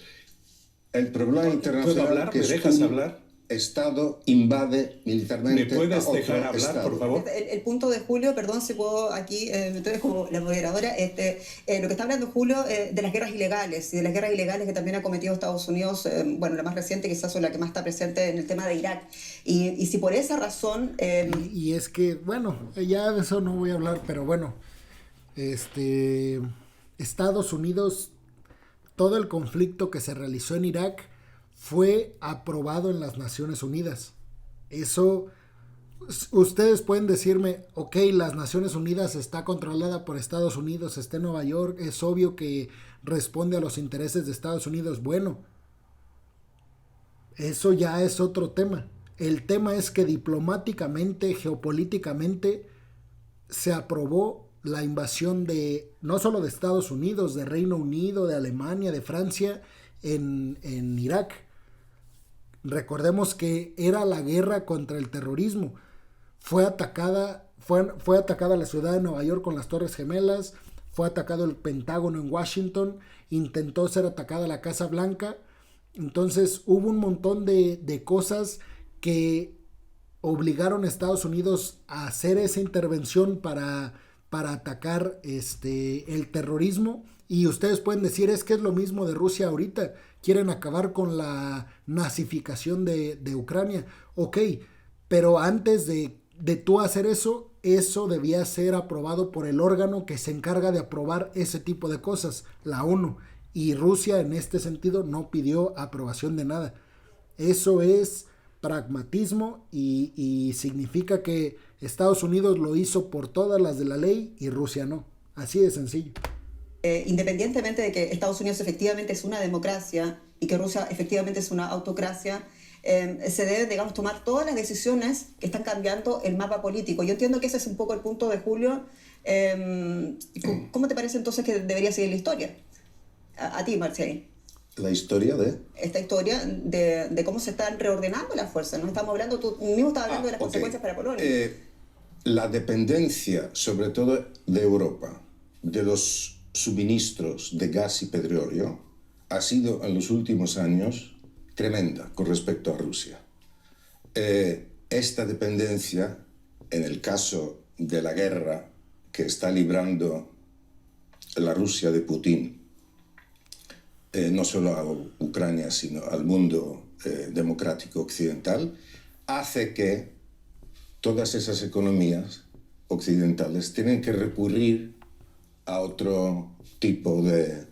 El problema internacional... ¿Puedo hablar? Que ¿Me dejas hablar? Estado invade militarmente. ¿Me puedes a otro dejar hablar, estado, por favor? El punto de Julio, perdón si puedo aquí, entonces como la moderadora, lo que está hablando Julio de las guerras ilegales y de las guerras ilegales que también ha cometido Estados Unidos, bueno, la más reciente quizás o la que más está presente en el tema de Irak. Y si por esa razón... Y es que, bueno, ya de eso no voy a hablar, pero bueno, Estados Unidos, todo el conflicto que se realizó en Irak fue aprobado en las Naciones Unidas. Eso, ustedes pueden decirme, ok, las Naciones Unidas está controlada por Estados Unidos, está en Nueva York, es obvio que responde a los intereses de Estados Unidos. Bueno, eso ya es otro tema. El tema es que diplomáticamente, geopolíticamente, se aprobó la invasión de, no solo de Estados Unidos, de Reino Unido, de Alemania, de Francia, en Irak. Recordemos que era la guerra contra el terrorismo. Fue atacada la ciudad de Nueva York con las Torres Gemelas, fue atacado el Pentágono en Washington, intentó ser atacada la Casa Blanca. Entonces hubo un montón de cosas que obligaron a Estados Unidos a hacer esa intervención para atacar el terrorismo. Y ustedes pueden decir, es que es lo mismo de Rusia ahorita, quieren acabar con la nazificación de Ucrania. Ok, pero antes de tú hacer eso debía ser aprobado por el órgano que se encarga de aprobar ese tipo de cosas, la ONU. Y Rusia en este sentido no pidió aprobación de nada. Eso es pragmatismo y significa que Estados Unidos lo hizo por todas las de la ley y Rusia no. Así de sencillo. Independientemente de que Estados Unidos efectivamente es una democracia y que Rusia efectivamente es una autocracia, se deben, digamos, tomar todas las decisiones que están cambiando el mapa político. Yo entiendo que ese es un poco el punto de Julio. ¿Cómo te parece entonces que debería seguir la historia? A ti, Marcial. ¿La historia de? Esta historia de cómo se están reordenando las fuerzas. No estamos hablando, tú mismo estabas hablando de las consecuencias para Polonia. La dependencia, sobre todo de Europa, de los suministros de gas y petróleo, ha sido en los últimos años tremenda con respecto a Rusia. Esta dependencia, en el caso de la guerra que está librando la Rusia de Putin, no solo a Ucrania, sino al mundo democrático occidental, hace que todas esas economías occidentales tienen que recurrir a otro tipo de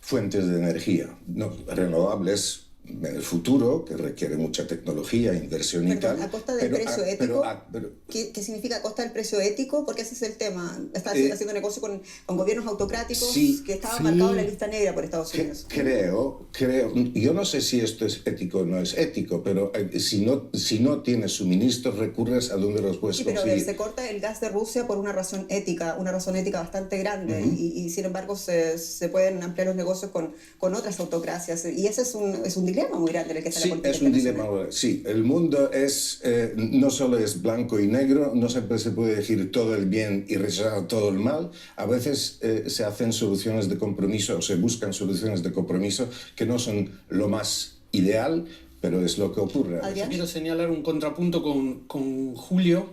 fuentes de energía, no, renovables en el futuro, que requiere mucha tecnología, inversión y tal. ¿A costa del precio ético? ¿Qué significa a costa del precio ético? Porque ese es el tema. Está haciendo negocio con gobiernos autocráticos que estaban marcados en la lista negra por Estados Unidos. Creo, yo no sé si esto es ético o no es ético, pero si no tienes suministros, recurres a donde los puedes conseguir. Pero a ver, se corta el gas de Rusia por una razón ética bastante grande, y sin embargo se pueden ampliar los negocios con otras autocracias, y ese es un dilema muy grande en el que está la política internacional. Sí, el mundo no solo es blanco y negro, no siempre se puede decir todo el bien y rechazar todo el mal. A veces se hacen soluciones de compromiso o se buscan soluciones de compromiso que no son lo más ideal, pero es lo que ocurre. Yo quiero señalar un contrapunto con Julio.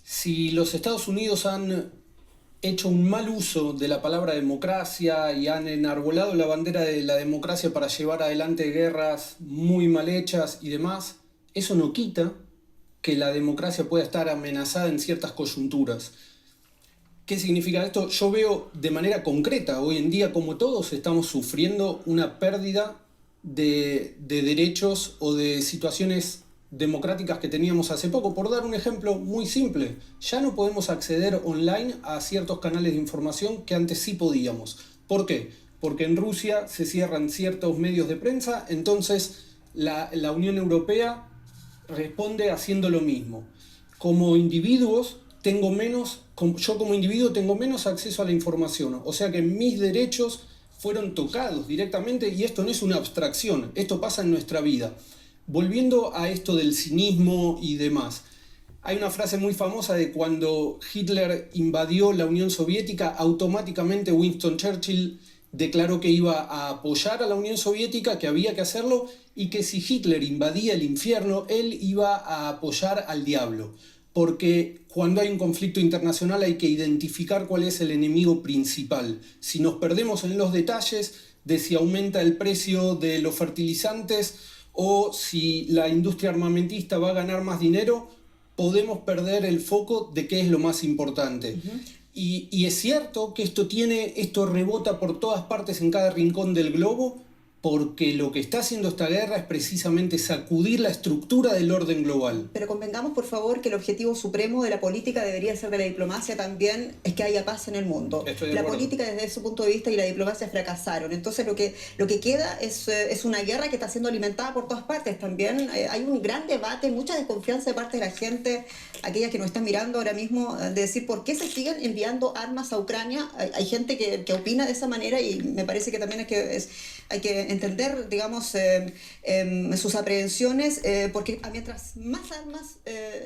Si los Estados Unidos han hecho un mal uso de la palabra democracia y han enarbolado la bandera de la democracia para llevar adelante guerras muy mal hechas y demás, eso no quita que la democracia pueda estar amenazada en ciertas coyunturas. ¿Qué significa esto? Yo veo de manera concreta hoy en día como todos estamos sufriendo una pérdida de derechos o de situaciones democráticas que teníamos hace poco. Por dar un ejemplo muy simple, ya no podemos acceder online a ciertos canales de información que antes sí podíamos. ¿Por qué? Porque en Rusia se cierran ciertos medios de prensa, entonces la Unión Europea responde haciendo lo mismo. Como individuos, yo como individuo tengo menos acceso a la información, o sea que mis derechos fueron tocados directamente, y esto no es una abstracción, esto pasa en nuestra vida. Volviendo a esto del cinismo y demás, hay una frase muy famosa de cuando Hitler invadió la Unión Soviética, automáticamente Winston Churchill declaró que iba a apoyar a la Unión Soviética, que había que hacerlo, y que si Hitler invadía el infierno, él iba a apoyar al diablo. Porque cuando hay un conflicto internacional hay que identificar cuál es el enemigo principal. Si nos perdemos en los detalles de si aumenta el precio de los fertilizantes o si la industria armamentista va a ganar más dinero, podemos perder el foco de qué es lo más importante. Y es cierto que esto rebota por todas partes en cada rincón del globo, porque lo que está haciendo esta guerra es precisamente sacudir la estructura del orden global. Pero convengamos, por favor, que el objetivo supremo de la política debería ser de la diplomacia también, es que haya paz en el mundo. La política desde ese punto de vista y la diplomacia fracasaron. Entonces lo que queda es una guerra que está siendo alimentada por todas partes también. Hay un gran debate, mucha desconfianza de parte de la gente, aquellas que nos están mirando ahora mismo, de decir por qué se siguen enviando armas a Ucrania. Hay gente que opina de esa manera, y me parece que también hay que entender, digamos, sus aprehensiones, porque mientras más armas,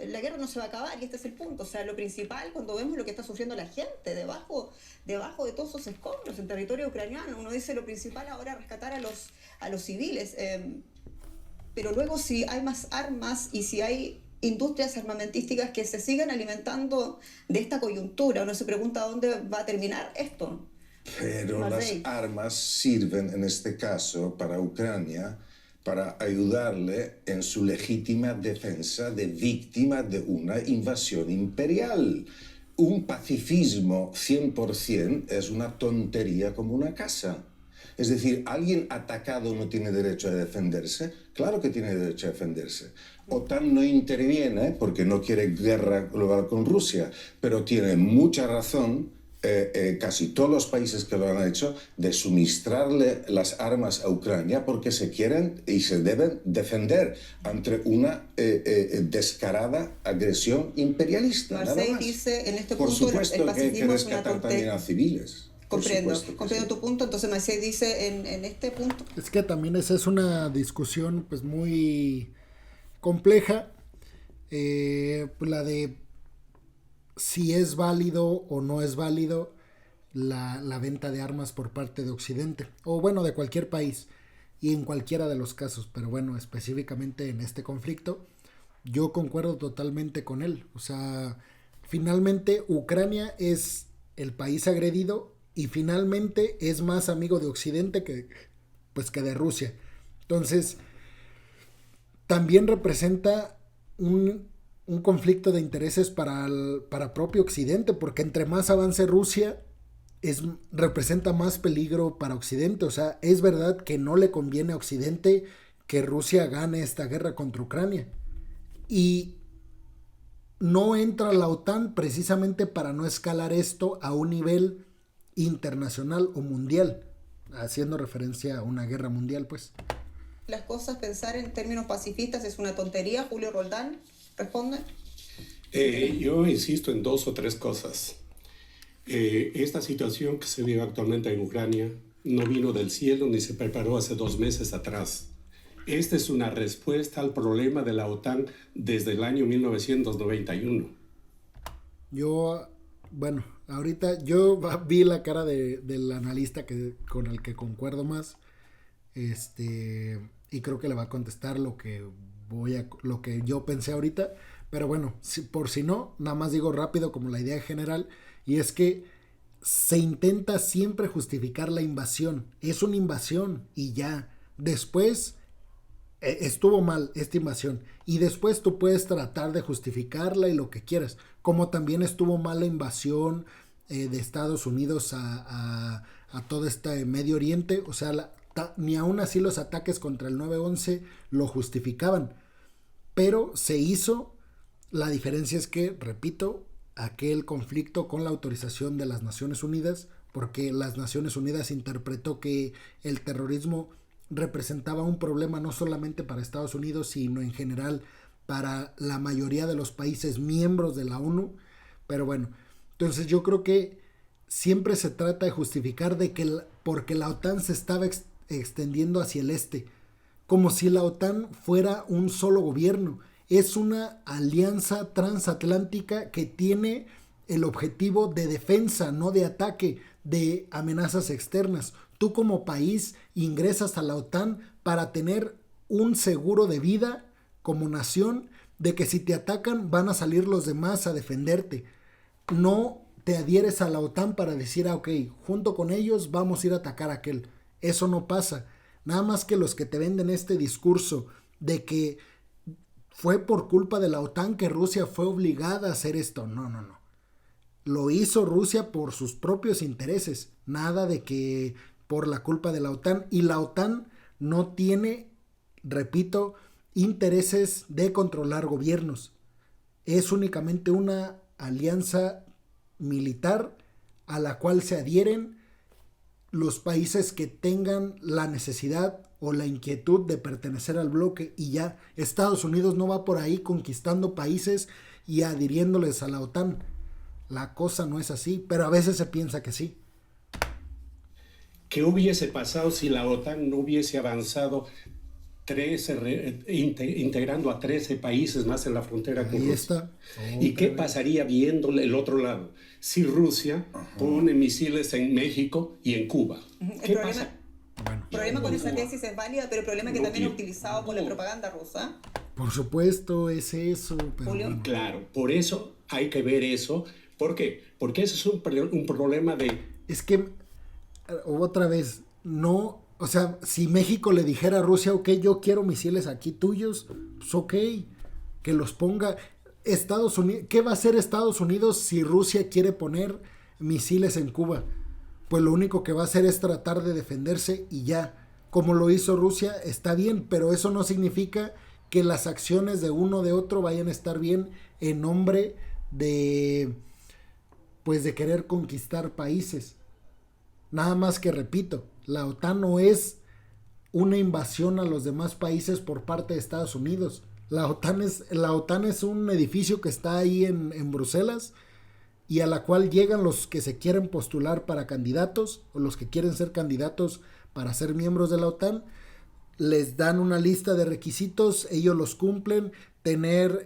la guerra no se va a acabar, y este es el punto. O sea, lo principal, cuando vemos lo que está sufriendo la gente debajo de todos esos escombros en territorio ucraniano, uno dice lo principal ahora rescatar a los civiles, pero luego si hay más armas y si hay industrias armamentísticas que se sigan alimentando de esta coyuntura, uno se pregunta dónde va a terminar esto. Pero las armas sirven en este caso para Ucrania para ayudarle en su legítima defensa de víctima de una invasión imperial. Un pacifismo 100% es una tontería como una casa. Es decir, ¿alguien atacado no tiene derecho a defenderse? Claro que tiene derecho a defenderse. OTAN no interviene porque no quiere guerra global con Rusia, pero tiene mucha razón casi todos los países que lo han hecho, de suministrarle las armas a Ucrania porque se quieren y se deben defender ante una descarada agresión imperialista. Marcel dice en este punto, por supuesto que hay que rescatar también a civiles. Comprendo tu punto. Entonces Marcel dice en este punto. Es que también esa es una discusión pues muy compleja, pues la de si es válido o no es válido la venta de armas por parte de Occidente, o bueno, de cualquier país, y en cualquiera de los casos, pero bueno, específicamente en este conflicto, yo concuerdo totalmente con él. O sea, finalmente Ucrania es el país agredido y finalmente es más amigo de Occidente que de Rusia. Entonces, también representa un conflicto de intereses para propio Occidente, porque entre más avance Rusia, representa más peligro para Occidente. O sea, es verdad que no le conviene a Occidente que Rusia gane esta guerra contra Ucrania. Y no entra la OTAN precisamente para no escalar esto a un nivel internacional o mundial, haciendo referencia a una guerra mundial, pues. Las cosas, pensar en términos pacifistas es una tontería. Julio Roldán, responde. Yo insisto en 2 o 3 cosas. Esta situación que se vive actualmente en Ucrania no vino del cielo ni se preparó hace 2 meses atrás. Esta es una respuesta al problema de la OTAN desde el año 1991. Ahorita yo vi la cara del analista con el que concuerdo más, y creo que le va a contestar lo que yo pensé ahorita, pero bueno, por si no, nada más digo rápido como la idea general, y es que se intenta siempre justificar la invasión. Es una invasión y ya. Después estuvo mal esta invasión y después tú puedes tratar de justificarla y lo que quieras, como también estuvo mal la invasión de Estados Unidos a todo este Medio Oriente. O sea, ni aún así los ataques contra el 9/11 lo justificaban, pero se hizo. La diferencia es que, repito, aquel conflicto con la autorización de las Naciones Unidas, porque las Naciones Unidas interpretó que el terrorismo representaba un problema no solamente para Estados Unidos, sino en general para la mayoría de los países miembros de la ONU. Pero bueno, entonces yo creo que siempre se trata de justificar porque la OTAN se estaba extendiendo hacia el este, como si la OTAN fuera un solo gobierno. Es una alianza transatlántica que tiene el objetivo de defensa, no de ataque, de amenazas externas. Tú como país ingresas a la OTAN para tener un seguro de vida como nación, de que si te atacan van a salir los demás a defenderte. No te adhieres a la OTAN para decir, ok, junto con ellos vamos a ir a atacar a aquel. Eso no pasa. Nada más que los que te venden este discurso de que fue por culpa de la OTAN que Rusia fue obligada a hacer esto. No. Lo hizo Rusia por sus propios intereses. Nada de que por la culpa de la OTAN. Y la OTAN no tiene, repito, intereses de controlar gobiernos. Es únicamente una alianza militar a la cual se adhieren los países que tengan la necesidad o la inquietud de pertenecer al bloque, y ya. Estados Unidos no va por ahí conquistando países y adhiriéndoles a la OTAN. La cosa no es así, pero a veces se piensa que sí. ¿Qué hubiese pasado si la OTAN no hubiese avanzado integrando a 13 países más en la frontera con Rusia? Está. ¿Y qué pasaría viendo el otro lado? Si Rusia pone misiles en México y en Cuba. ¿Qué pasa? El problema con esa tesis es válida, pero el problema es que también es utilizado por la propaganda rusa. Por supuesto, es eso. Pero Julio. Claro, por eso hay que ver eso. ¿Por qué? Porque ese es un problema de... Es que, otra vez, no... O sea, si México le dijera a Rusia, ok, yo quiero misiles aquí tuyos, pues ok, que los ponga. Estados Unidos, ¿qué va a hacer Estados Unidos si Rusia quiere poner misiles en Cuba? Pues lo único que va a hacer es tratar de defenderse y ya. Como lo hizo Rusia, está bien, pero eso no significa que las acciones de uno o de otro vayan a estar bien en nombre de, pues, de querer conquistar países. Nada más que, repito, la OTAN no es una invasión a los demás países por parte de Estados Unidos. La OTAN es un edificio que está ahí en Bruselas, y a la cual llegan los que se quieren postular para candidatos o los que quieren ser candidatos para ser miembros de la OTAN. Les dan una lista de requisitos, ellos los cumplen, tener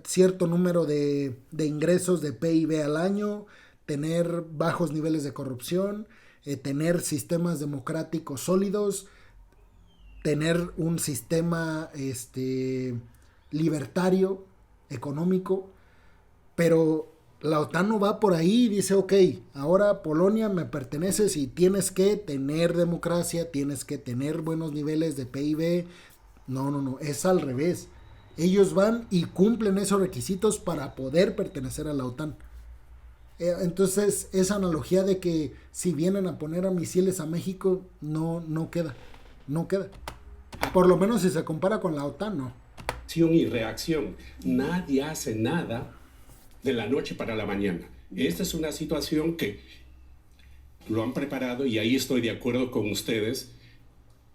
cierto número de ingresos de PIB al año, tener bajos niveles de corrupción, tener sistemas democráticos sólidos, tener un sistema libertario, económico. Pero la OTAN no va por ahí y dice, ok, ahora Polonia me perteneces y tienes que tener democracia, tienes que tener buenos niveles de PIB. No, es al revés. Ellos van y cumplen esos requisitos para poder pertenecer a la OTAN. Entonces, esa analogía de que si vienen a poner a misiles a México, no queda. Por lo menos si se compara con la OTAN, no. Acción y reacción. Nadie hace nada de la noche para la mañana. Esta es una situación que lo han preparado, y ahí estoy de acuerdo con ustedes,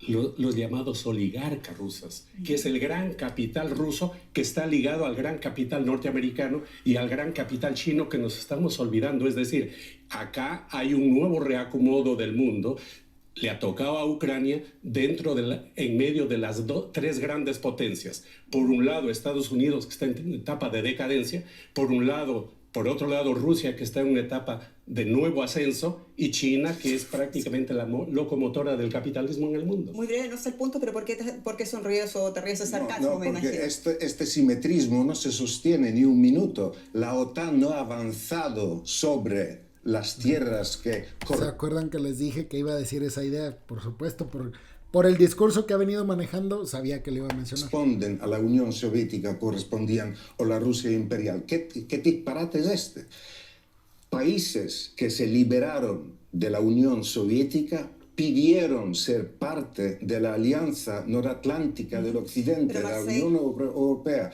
los llamados oligarcas rusos, que es el gran capital ruso que está ligado al gran capital norteamericano y al gran capital chino, que nos estamos olvidando. Es decir, acá hay un nuevo reacomodo del mundo. Le ha tocado a Ucrania en medio de las tres grandes potencias. Por un lado, Estados Unidos, que está en etapa de decadencia. Por otro lado, Rusia, que está en una etapa de nuevo ascenso, y China, que es prácticamente la locomotora del capitalismo en el mundo. Muy breve, no sé el punto, pero ¿por qué sonríes o te ríes de sarcasmo? No, me porque imagino. este simetrismo no se sostiene ni un minuto. La OTAN no ha avanzado sobre las tierras que... ¿Se acuerdan que les dije que iba a decir esa idea? Por supuesto, por el discurso que ha venido manejando, sabía que le iba a mencionar. Corresponden a la Unión Soviética, correspondían a la Rusia imperial. ¿Qué disparate es este? Países que se liberaron de la Unión Soviética pidieron ser parte de la Alianza Noratlántica del Occidente, de la Unión Europea.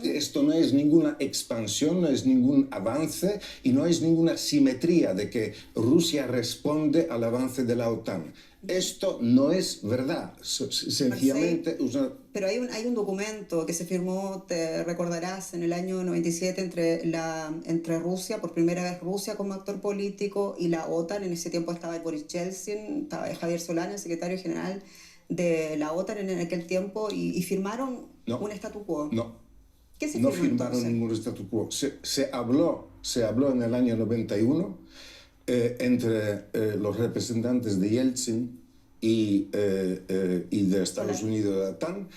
Esto no es ninguna expansión, no es ningún avance y no es ninguna simetría de que Rusia responde al avance de la OTAN. Esto no es verdad, sencillamente... Pero hay un documento que se firmó, te recordarás, en el año 97 entre Rusia, por primera vez Rusia como actor político, y la OTAN. En ese tiempo estaba Boris Yeltsin, estaba Javier Solana, el secretario general de la OTAN en aquel tiempo, y firmaron un statu quo. No. ¿Qué se firmó, firmaron entonces? ningún statu quo. Se habló en el año 91 entre los representantes de Yeltsin y de Estados Unidos de la OTAN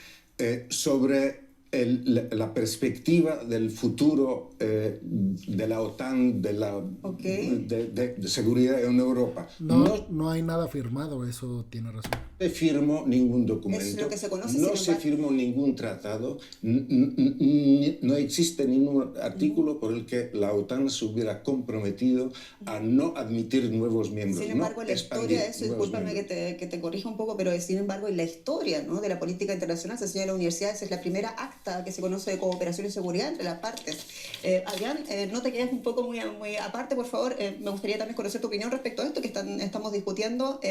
sobre la perspectiva del futuro de la OTAN, de seguridad en Europa. No hay nada firmado, eso tiene razón. No se firmó ningún documento, Es lo que se conoce, no se firmó ningún tratado, no existe ningún artículo por el que la OTAN se hubiera comprometido a no admitir nuevos miembros. Sin embargo, no la historia, expandir discúlpame que te corrija un poco, pero sin embargo, en la historia, ¿no?, de la política internacional, se enseña en la universidad, esa es la primera acta que se conoce de cooperación y seguridad entre las partes. Adrián, no te quedes un poco muy aparte, por favor. Me gustaría también conocer tu opinión respecto a esto que estamos discutiendo.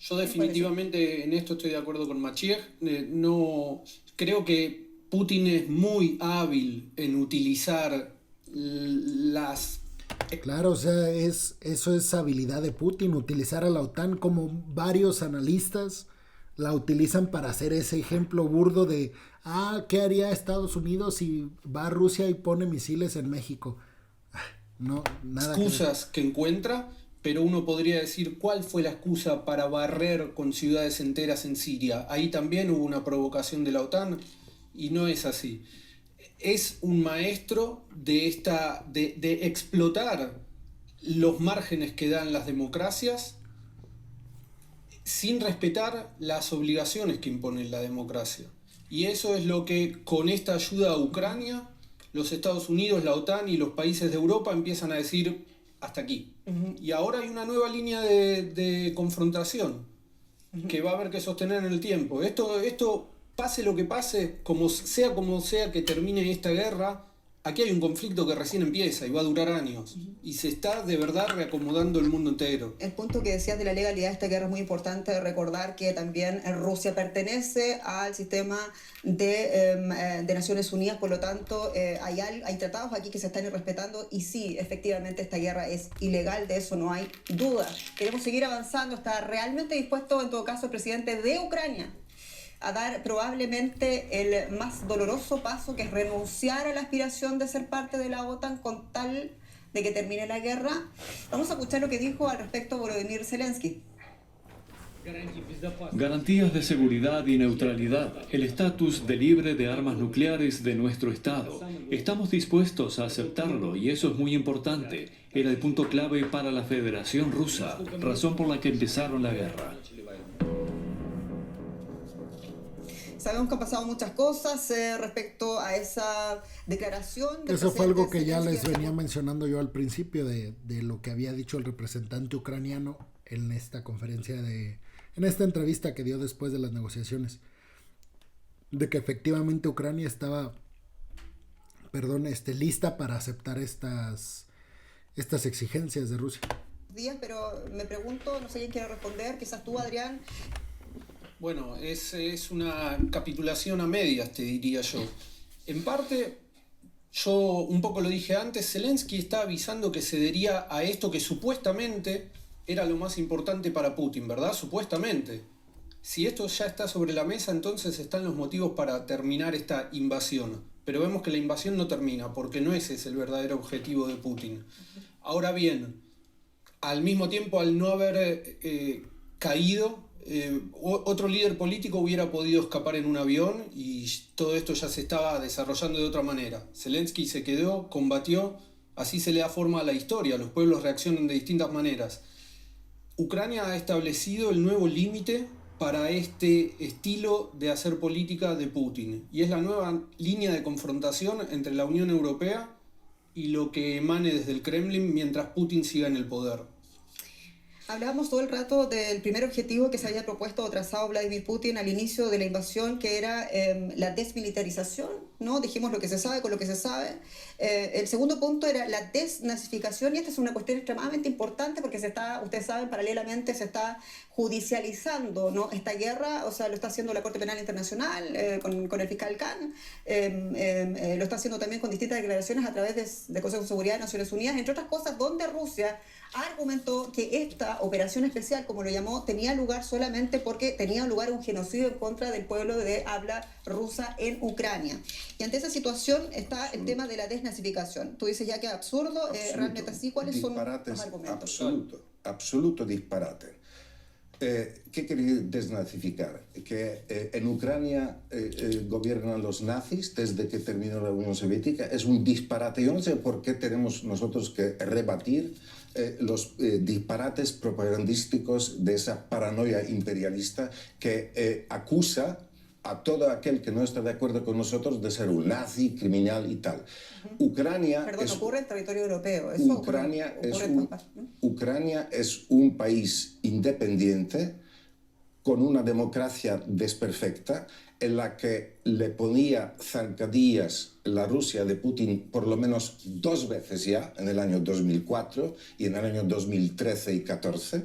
Yo definitivamente en esto estoy de acuerdo con Maciej. No, creo que Putin es muy hábil en utilizar las... Claro, o sea, eso es habilidad de Putin, utilizar a la OTAN, como varios analistas la utilizan para hacer ese ejemplo burdo de, ¿qué haría Estados Unidos si va a Rusia y pone misiles en México? No, nada. Excusas que encuentra, pero uno podría decir, ¿cuál fue la excusa para barrer con ciudades enteras en Siria? Ahí también hubo una provocación de la OTAN, y no es así. Es un maestro de explotar los márgenes que dan las democracias sin respetar las obligaciones que impone la democracia. Y eso es lo que, con esta ayuda a Ucrania, los Estados Unidos, la OTAN y los países de Europa empiezan a decir, hasta aquí. Y ahora hay una nueva línea de confrontación que va a haber que sostener en el tiempo. Esto, pase lo que pase, como sea que termine esta guerra, aquí hay un conflicto que recién empieza y va a durar años. Y se está de verdad reacomodando el mundo entero. El punto que decías de la legalidad de esta guerra es muy importante recordar que también Rusia pertenece al sistema de Naciones Unidas, por lo tanto hay tratados aquí que se están irrespetando, y sí, efectivamente esta guerra es ilegal, de eso no hay duda. Queremos seguir avanzando. ¿Está realmente dispuesto, en todo caso, el presidente de Ucrania a dar probablemente el más doloroso paso, que es renunciar a la aspiración de ser parte de la OTAN con tal de que termine la guerra? Vamos a escuchar lo que dijo al respecto Volodymyr Zelensky. Garantías de seguridad y neutralidad, el estatus de libre de armas nucleares de nuestro Estado. Estamos dispuestos a aceptarlo y eso es muy importante. Era el punto clave para la Federación Rusa, razón por la que empezaron la guerra. Sabemos que han pasado muchas cosas respecto a esa declaración. Eso fue algo que ya les venía mencionando yo al principio de lo que había dicho el representante ucraniano en esta conferencia en esta entrevista que dio después de las negociaciones, de que efectivamente Ucrania estaba, lista para aceptar estas exigencias de Rusia. Pero me pregunto, no sé quién quiere responder, quizás tú, Adrián. Bueno, es una capitulación a medias, te diría yo. En parte, yo un poco lo dije antes, Zelensky está avisando que cedería a esto que supuestamente era lo más importante para Putin, ¿verdad? Supuestamente. Si esto ya está sobre la mesa, entonces están los motivos para terminar esta invasión. Pero vemos que la invasión no termina, porque no ese es el verdadero objetivo de Putin. Ahora bien, al mismo tiempo, al no haber caído, otro líder político hubiera podido escapar en un avión y todo esto ya se estaba desarrollando de otra manera. Zelensky se quedó, combatió, así se le da forma a la historia, los pueblos reaccionan de distintas maneras. Ucrania ha establecido el nuevo límite para este estilo de hacer política de Putin, y es la nueva línea de confrontación entre la Unión Europea y lo que emane desde el Kremlin mientras Putin siga en el poder. Hablábamos todo el rato del primer objetivo que se había propuesto o trazado Vladimir Putin al inicio de la invasión, que era la desmilitarización, ¿no? Dijimos lo que se sabe con lo que se sabe. El segundo punto era la desnazificación, y esta es una cuestión extremadamente importante porque ustedes saben, paralelamente se está judicializando, ¿no?, esta guerra, o sea, lo está haciendo la Corte Penal Internacional con el fiscal Khan, lo está haciendo también con distintas declaraciones a través de Consejo de Seguridad de Naciones Unidas, entre otras cosas, donde Rusia argumentó que esta operación especial, como lo llamó, tenía lugar solamente porque tenía lugar un genocidio en contra del pueblo de habla rusa en Ucrania. Y ante esa situación está el tema de la desnazificación. Tú dices ya que es absurdo, realmente así, ¿cuáles son los argumentos? Absoluto disparate. ¿Qué quiere desnazificar? Que en Ucrania gobiernan los nazis desde que terminó la Unión Soviética. Es un disparate. Yo no sé por qué tenemos nosotros que rebatir los disparates propagandísticos de esa paranoia imperialista que acusa a todo aquel que no está de acuerdo con nosotros de ser un nazi, criminal y tal. Ucrania ocurre en territorio europeo. Eso Ucrania es un país independiente con una democracia desperfecta en la que le ponía zancadillas la Rusia de Putin por lo menos 2 veces ya, en el año 2004 y en el año 2013 y 2014,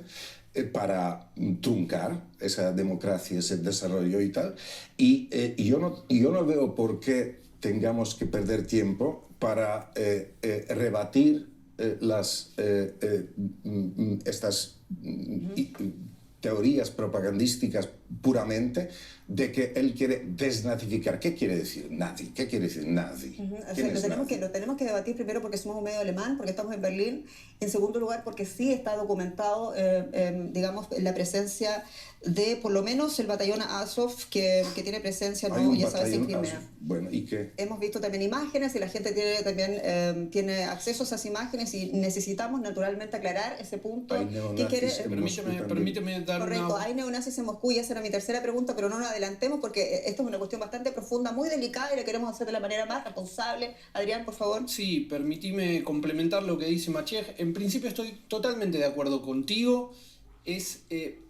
para truncar esa democracia, ese desarrollo y tal. Y yo no veo por qué tengamos que perder tiempo para rebatir estas teorías propagandísticas puramente de que él quiere desnazificar. ¿Qué quiere decir nazi? ¿Qué quiere decir nazi? O sea, lo tenemos que debatir primero porque somos un medio alemán, porque estamos en Berlín. En segundo lugar, porque sí está documentado, digamos, la presencia de, por lo menos, el batallón Azov, que tiene presencia, ¿no?, ya sabes, en Crimea. Bueno, ¿y qué? Hemos visto también imágenes y la gente tiene acceso a esas imágenes y necesitamos naturalmente aclarar ese punto. Hay neonazis Permíteme dar Correcto, hay neonazis en Moscú y esa era mi tercera pregunta, pero no nos adelantemos porque esto es una cuestión bastante profunda, muy delicada y la queremos hacer de la manera más responsable. Adrián, por favor. Sí, permíteme complementar lo que dice Maciej. En principio estoy totalmente de acuerdo contigo. Es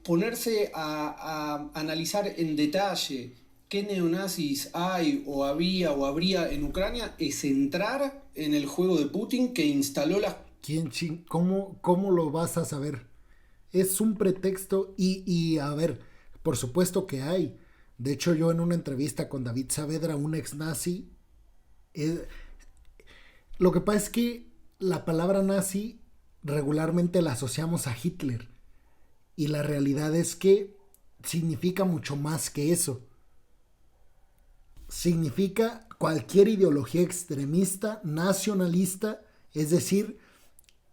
ponerse a analizar en detalle qué neonazis hay o había o habría en Ucrania, es entrar en el juego de Putin que instaló las... ¿Cómo lo vas a saber? Es un pretexto y a ver, por supuesto que hay. De hecho, yo en una entrevista con David Saavedra, un ex nazi, lo que pasa es que la palabra nazi regularmente la asociamos a Hitler. Y la realidad es que significa mucho más que eso. Significa cualquier ideología extremista, nacionalista, es decir,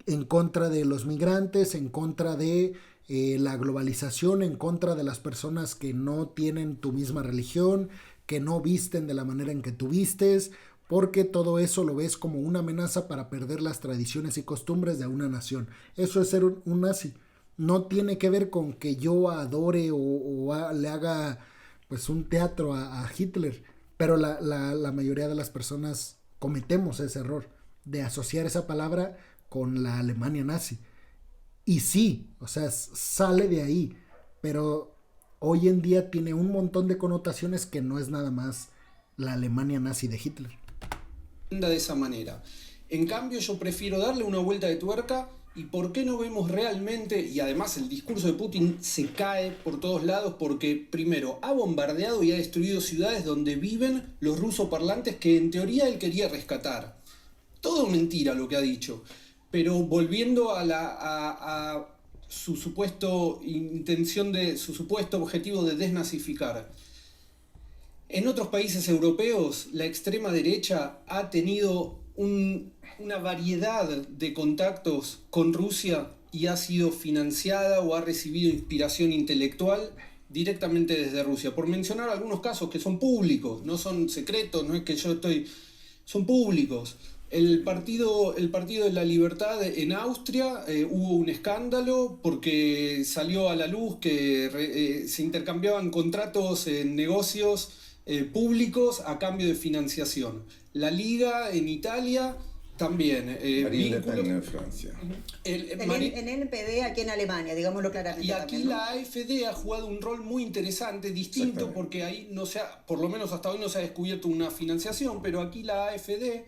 en contra de los migrantes, en contra de la globalización, en contra de las personas que no tienen tu misma religión, que no visten de la manera en que tú vistes, porque todo eso lo ves como una amenaza para perder las tradiciones y costumbres de una nación. Eso es ser un nazi. No tiene que ver con que yo adore o le haga pues un teatro a Hitler, pero la mayoría de las personas cometemos ese error de asociar esa palabra con la Alemania nazi. Y sí, o sea, sale de ahí, pero hoy en día tiene un montón de connotaciones que no es nada más la Alemania nazi de Hitler. De esa manera. En cambio, yo prefiero darle una vuelta de tuerca. ¿Y por qué no vemos realmente? Y además el discurso de Putin se cae por todos lados porque, primero, ha bombardeado y ha destruido ciudades donde viven los rusoparlantes que en teoría él quería rescatar. Todo mentira lo que ha dicho. Pero volviendo a su supuesto intención su supuesto objetivo de desnazificar. En otros países europeos, la extrema derecha ha tenido una variedad de contactos con Rusia y ha sido financiada o ha recibido inspiración intelectual directamente desde Rusia. Por mencionar algunos casos que son públicos, no son secretos, no es que yo estoy... son públicos. El partido de la Libertad en Austria hubo un escándalo porque salió a la luz que se intercambiaban contratos en negocios públicos a cambio de financiación. La Liga en Italia también. Marine Le Pen en Francia. En NPD aquí en Alemania, digámoslo claramente. Y aquí también, ¿no? la AfD ha jugado un rol muy interesante, distinto, porque ahí no se ha, por lo menos hasta hoy no se ha descubierto una financiación, pero aquí la AfD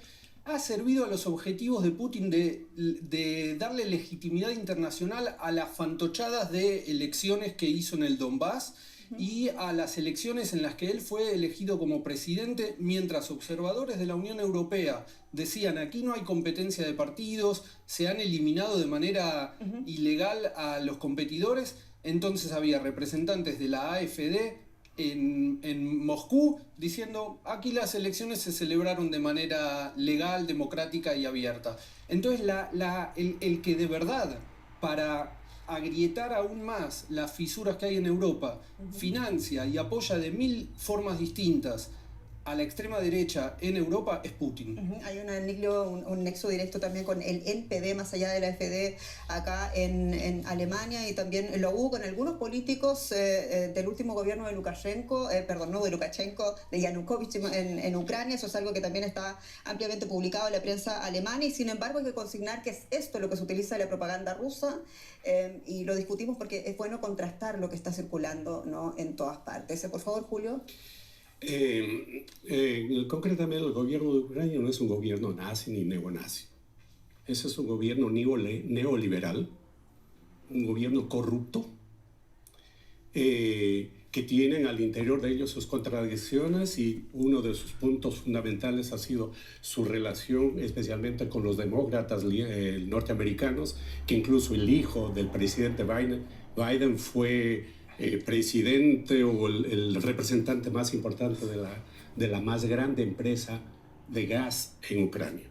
ha servido a los objetivos de Putin de darle legitimidad internacional a las fantochadas de elecciones que hizo en el Donbass y a las elecciones en las que él fue elegido como presidente, mientras observadores de la Unión Europea decían aquí no hay competencia de partidos, se han eliminado de manera ilegal a los competidores, entonces había representantes de la AfD en Moscú diciendo aquí las elecciones se celebraron de manera legal, democrática y abierta. Entonces el que de verdad, para agrietar aún más las fisuras que hay en Europa, financia y apoya de 1000 formas distintas a la extrema derecha en Europa, es Putin. Hay un nexo directo también con el NPD, más allá de la AfD, acá en Alemania, y también lo hubo con algunos políticos del último gobierno de Lukashenko, de Yanukovych en Ucrania. Eso es algo que también está ampliamente publicado en la prensa alemana, y sin embargo hay que consignar que es esto lo que se utiliza en la propaganda rusa, y lo discutimos porque es bueno contrastar lo que está circulando, ¿no?, en todas partes. Por favor, Julio. Concretamente, el gobierno de Ucrania no es un gobierno nazi ni neonazi. Ese es un gobierno neoliberal, un gobierno corrupto, que tienen al interior de ellos sus contradicciones, y uno de sus puntos fundamentales ha sido su relación especialmente con los demócratas norteamericanos, que incluso el hijo del presidente Biden fue presidente o el representante más importante de la más grande empresa de gas en Ucrania.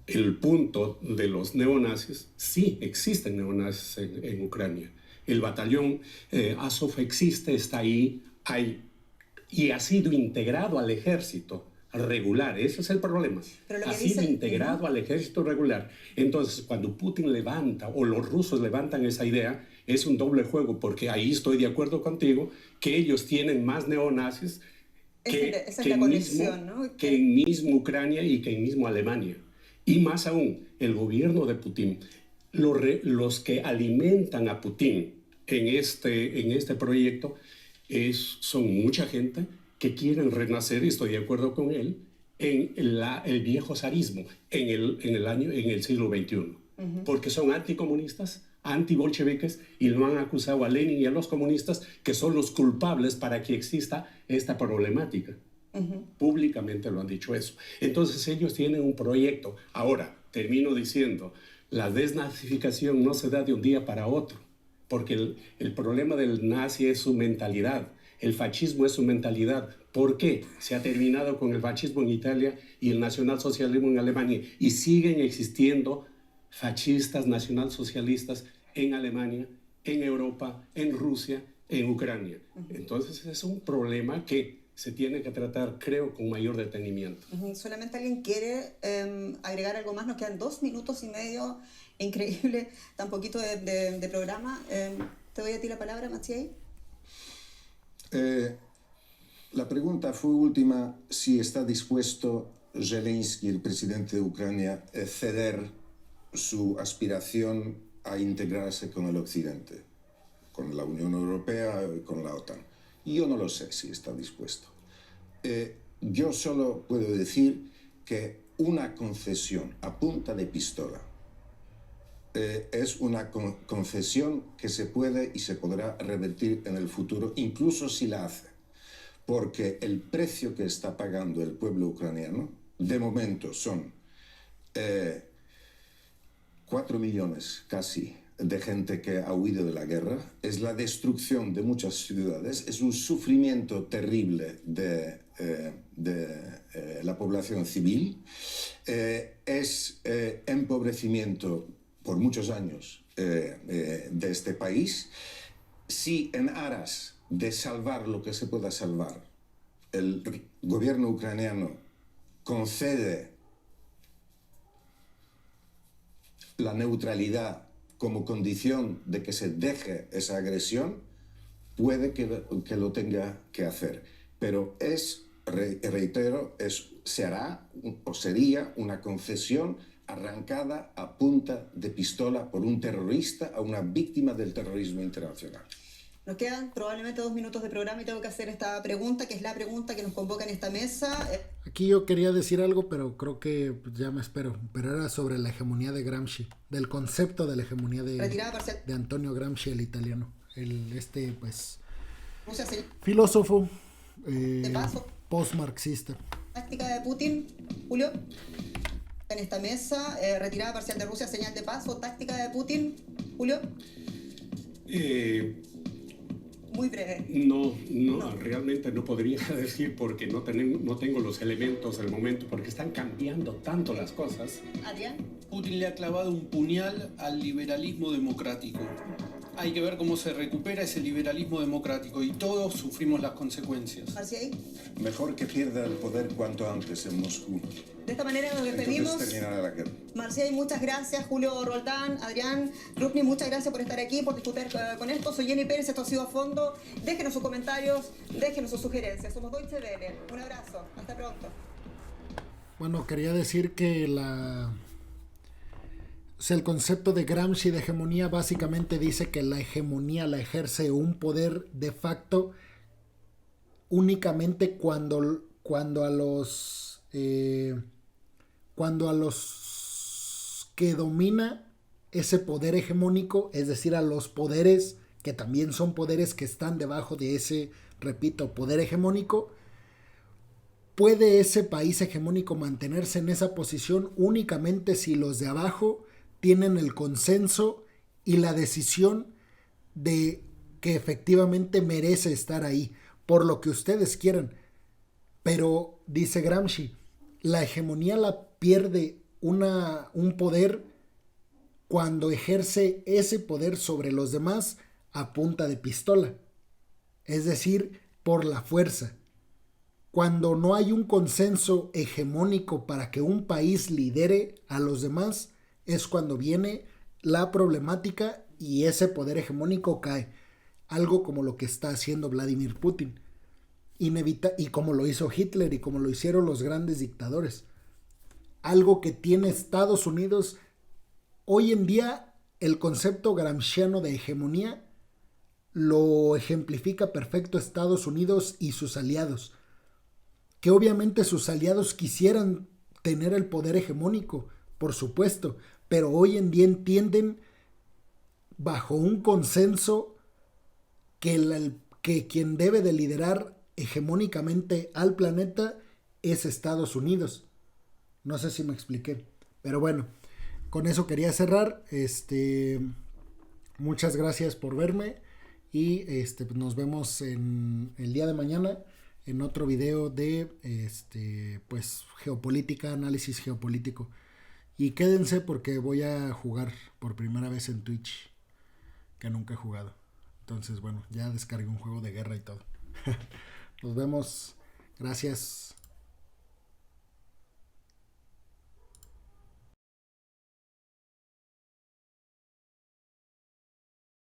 El punto de los neonazis, sí existen neonazis en Ucrania. El batallón Azov existe, está ahí, y ha sido integrado al ejército regular. Ese es el problema. Ha sido integrado al ejército regular. Entonces, cuando Putin levanta, o los rusos levantan esa idea, es un doble juego, porque ahí estoy de acuerdo contigo, que ellos tienen más neonazis que en mismo Ucrania y que en mismo Alemania. Y más aún, el gobierno de Putin, los que alimentan a Putin en este proyecto son mucha gente que quieren renacer, y estoy de acuerdo con él, en el viejo zarismo en el siglo XXI. Porque son anticomunistas, antibolcheviques, y lo han acusado a Lenin y a los comunistas, que son los culpables para que exista esta problemática. Públicamente lo han dicho eso. Entonces ellos tienen un proyecto. Ahora, termino diciendo, la desnazificación no se da de un día para otro, porque el problema del nazi es su mentalidad. El fascismo es su mentalidad. ¿Por qué? Se ha terminado con el fascismo en Italia y el nacionalsocialismo en Alemania, y siguen existiendo fascistas, nacionalsocialistas en Alemania, en Europa, en Rusia, en Ucrania. Entonces es un problema que se tiene que tratar, creo, con mayor detenimiento. Solamente alguien quiere agregar algo más. Nos quedan 2 minutos y medio. Increíble, tan poquito de programa. Te doy a ti la palabra, Maciej. La pregunta fue última si está dispuesto Zelensky, el presidente de Ucrania, a ceder su aspiración a integrarse con el Occidente, con la Unión Europea y con la OTAN. Yo no lo sé si está dispuesto. Yo solo puedo decir que una concesión a punta de pistola es una concesión que se puede y se podrá revertir en el futuro, incluso si la hace. Porque el precio que está pagando el pueblo ucraniano, de momento son 4 millones casi de gente que ha huido de la guerra, es la destrucción de muchas ciudades, es un sufrimiento terrible de la población civil, es empobrecimiento por muchos años de este país. Si en aras de salvar lo que se pueda salvar, el gobierno ucraniano concede la neutralidad como condición de que se deje esa agresión, puede que lo tenga que hacer. Pero reitero, se hará o sería una concesión arrancada a punta de pistola por un terrorista, a una víctima del terrorismo internacional. Nos quedan probablemente 2 minutos de programa y tengo que hacer esta pregunta, que es la pregunta que nos convoca en esta mesa. Aquí yo quería decir algo, pero creo que ya me espero. Pero era sobre la hegemonía de Gramsci, del concepto de la hegemonía de Antonio Gramsci, el italiano. Filósofo post-marxista. Táctica de Putin, Julio. En esta mesa, retirada parcial de Rusia, señal de paz o táctica de Putin, Julio. Muy breve. No, realmente no podría decir porque no tengo los elementos del momento, porque están cambiando tanto las cosas. Adrián. Putin le ha clavado un puñal al liberalismo democrático. Hay que ver cómo se recupera ese liberalismo democrático y todos sufrimos las consecuencias. Marcial. Mejor que pierda el poder cuanto antes en Moscú. De esta manera nos despedimos. Entonces terminará la guerra. Marcial, muchas gracias. Julio Roldán, Adrián Krupnik, muchas gracias por estar aquí, por discutir con esto. Soy Jenny Pérez, esto ha sido A Fondo. Déjenos sus comentarios, déjenos sus sugerencias. Somos Deutsche Welle. Un abrazo. Hasta pronto. Bueno, quería decir que el concepto de Gramsci de hegemonía básicamente dice que la hegemonía la ejerce un poder de facto únicamente cuando a los que domina ese poder hegemónico, es decir, a los poderes que también son poderes que están debajo de ese, repito, poder hegemónico, puede ese país hegemónico mantenerse en esa posición únicamente si los de abajo tienen el consenso y la decisión de que efectivamente merece estar ahí, por lo que ustedes quieran. Pero, dice Gramsci, la hegemonía la pierde un poder cuando ejerce ese poder sobre los demás a punta de pistola, es decir, por la fuerza. Cuando no hay un consenso hegemónico para que un país lidere a los demás, es cuando viene la problemática y ese poder hegemónico cae. Algo como lo que está haciendo Vladimir Putin. Y como lo hizo Hitler y como lo hicieron los grandes dictadores. Algo que tiene Estados Unidos. Hoy en día el concepto gramsciano de hegemonía lo ejemplifica perfecto Estados Unidos y sus aliados. Que obviamente sus aliados quisieran tener el poder hegemónico, por supuesto, pero hoy en día entienden bajo un consenso que quien debe de liderar hegemónicamente al planeta es Estados Unidos. No sé si me expliqué, pero bueno, con eso quería cerrar. Muchas gracias por verme y nos vemos en el día de mañana en otro video de geopolítica, análisis geopolítico. Y quédense porque voy a jugar por primera vez en Twitch, que nunca he jugado. Entonces, bueno, ya descargué un juego de guerra y todo. Nos vemos. Gracias.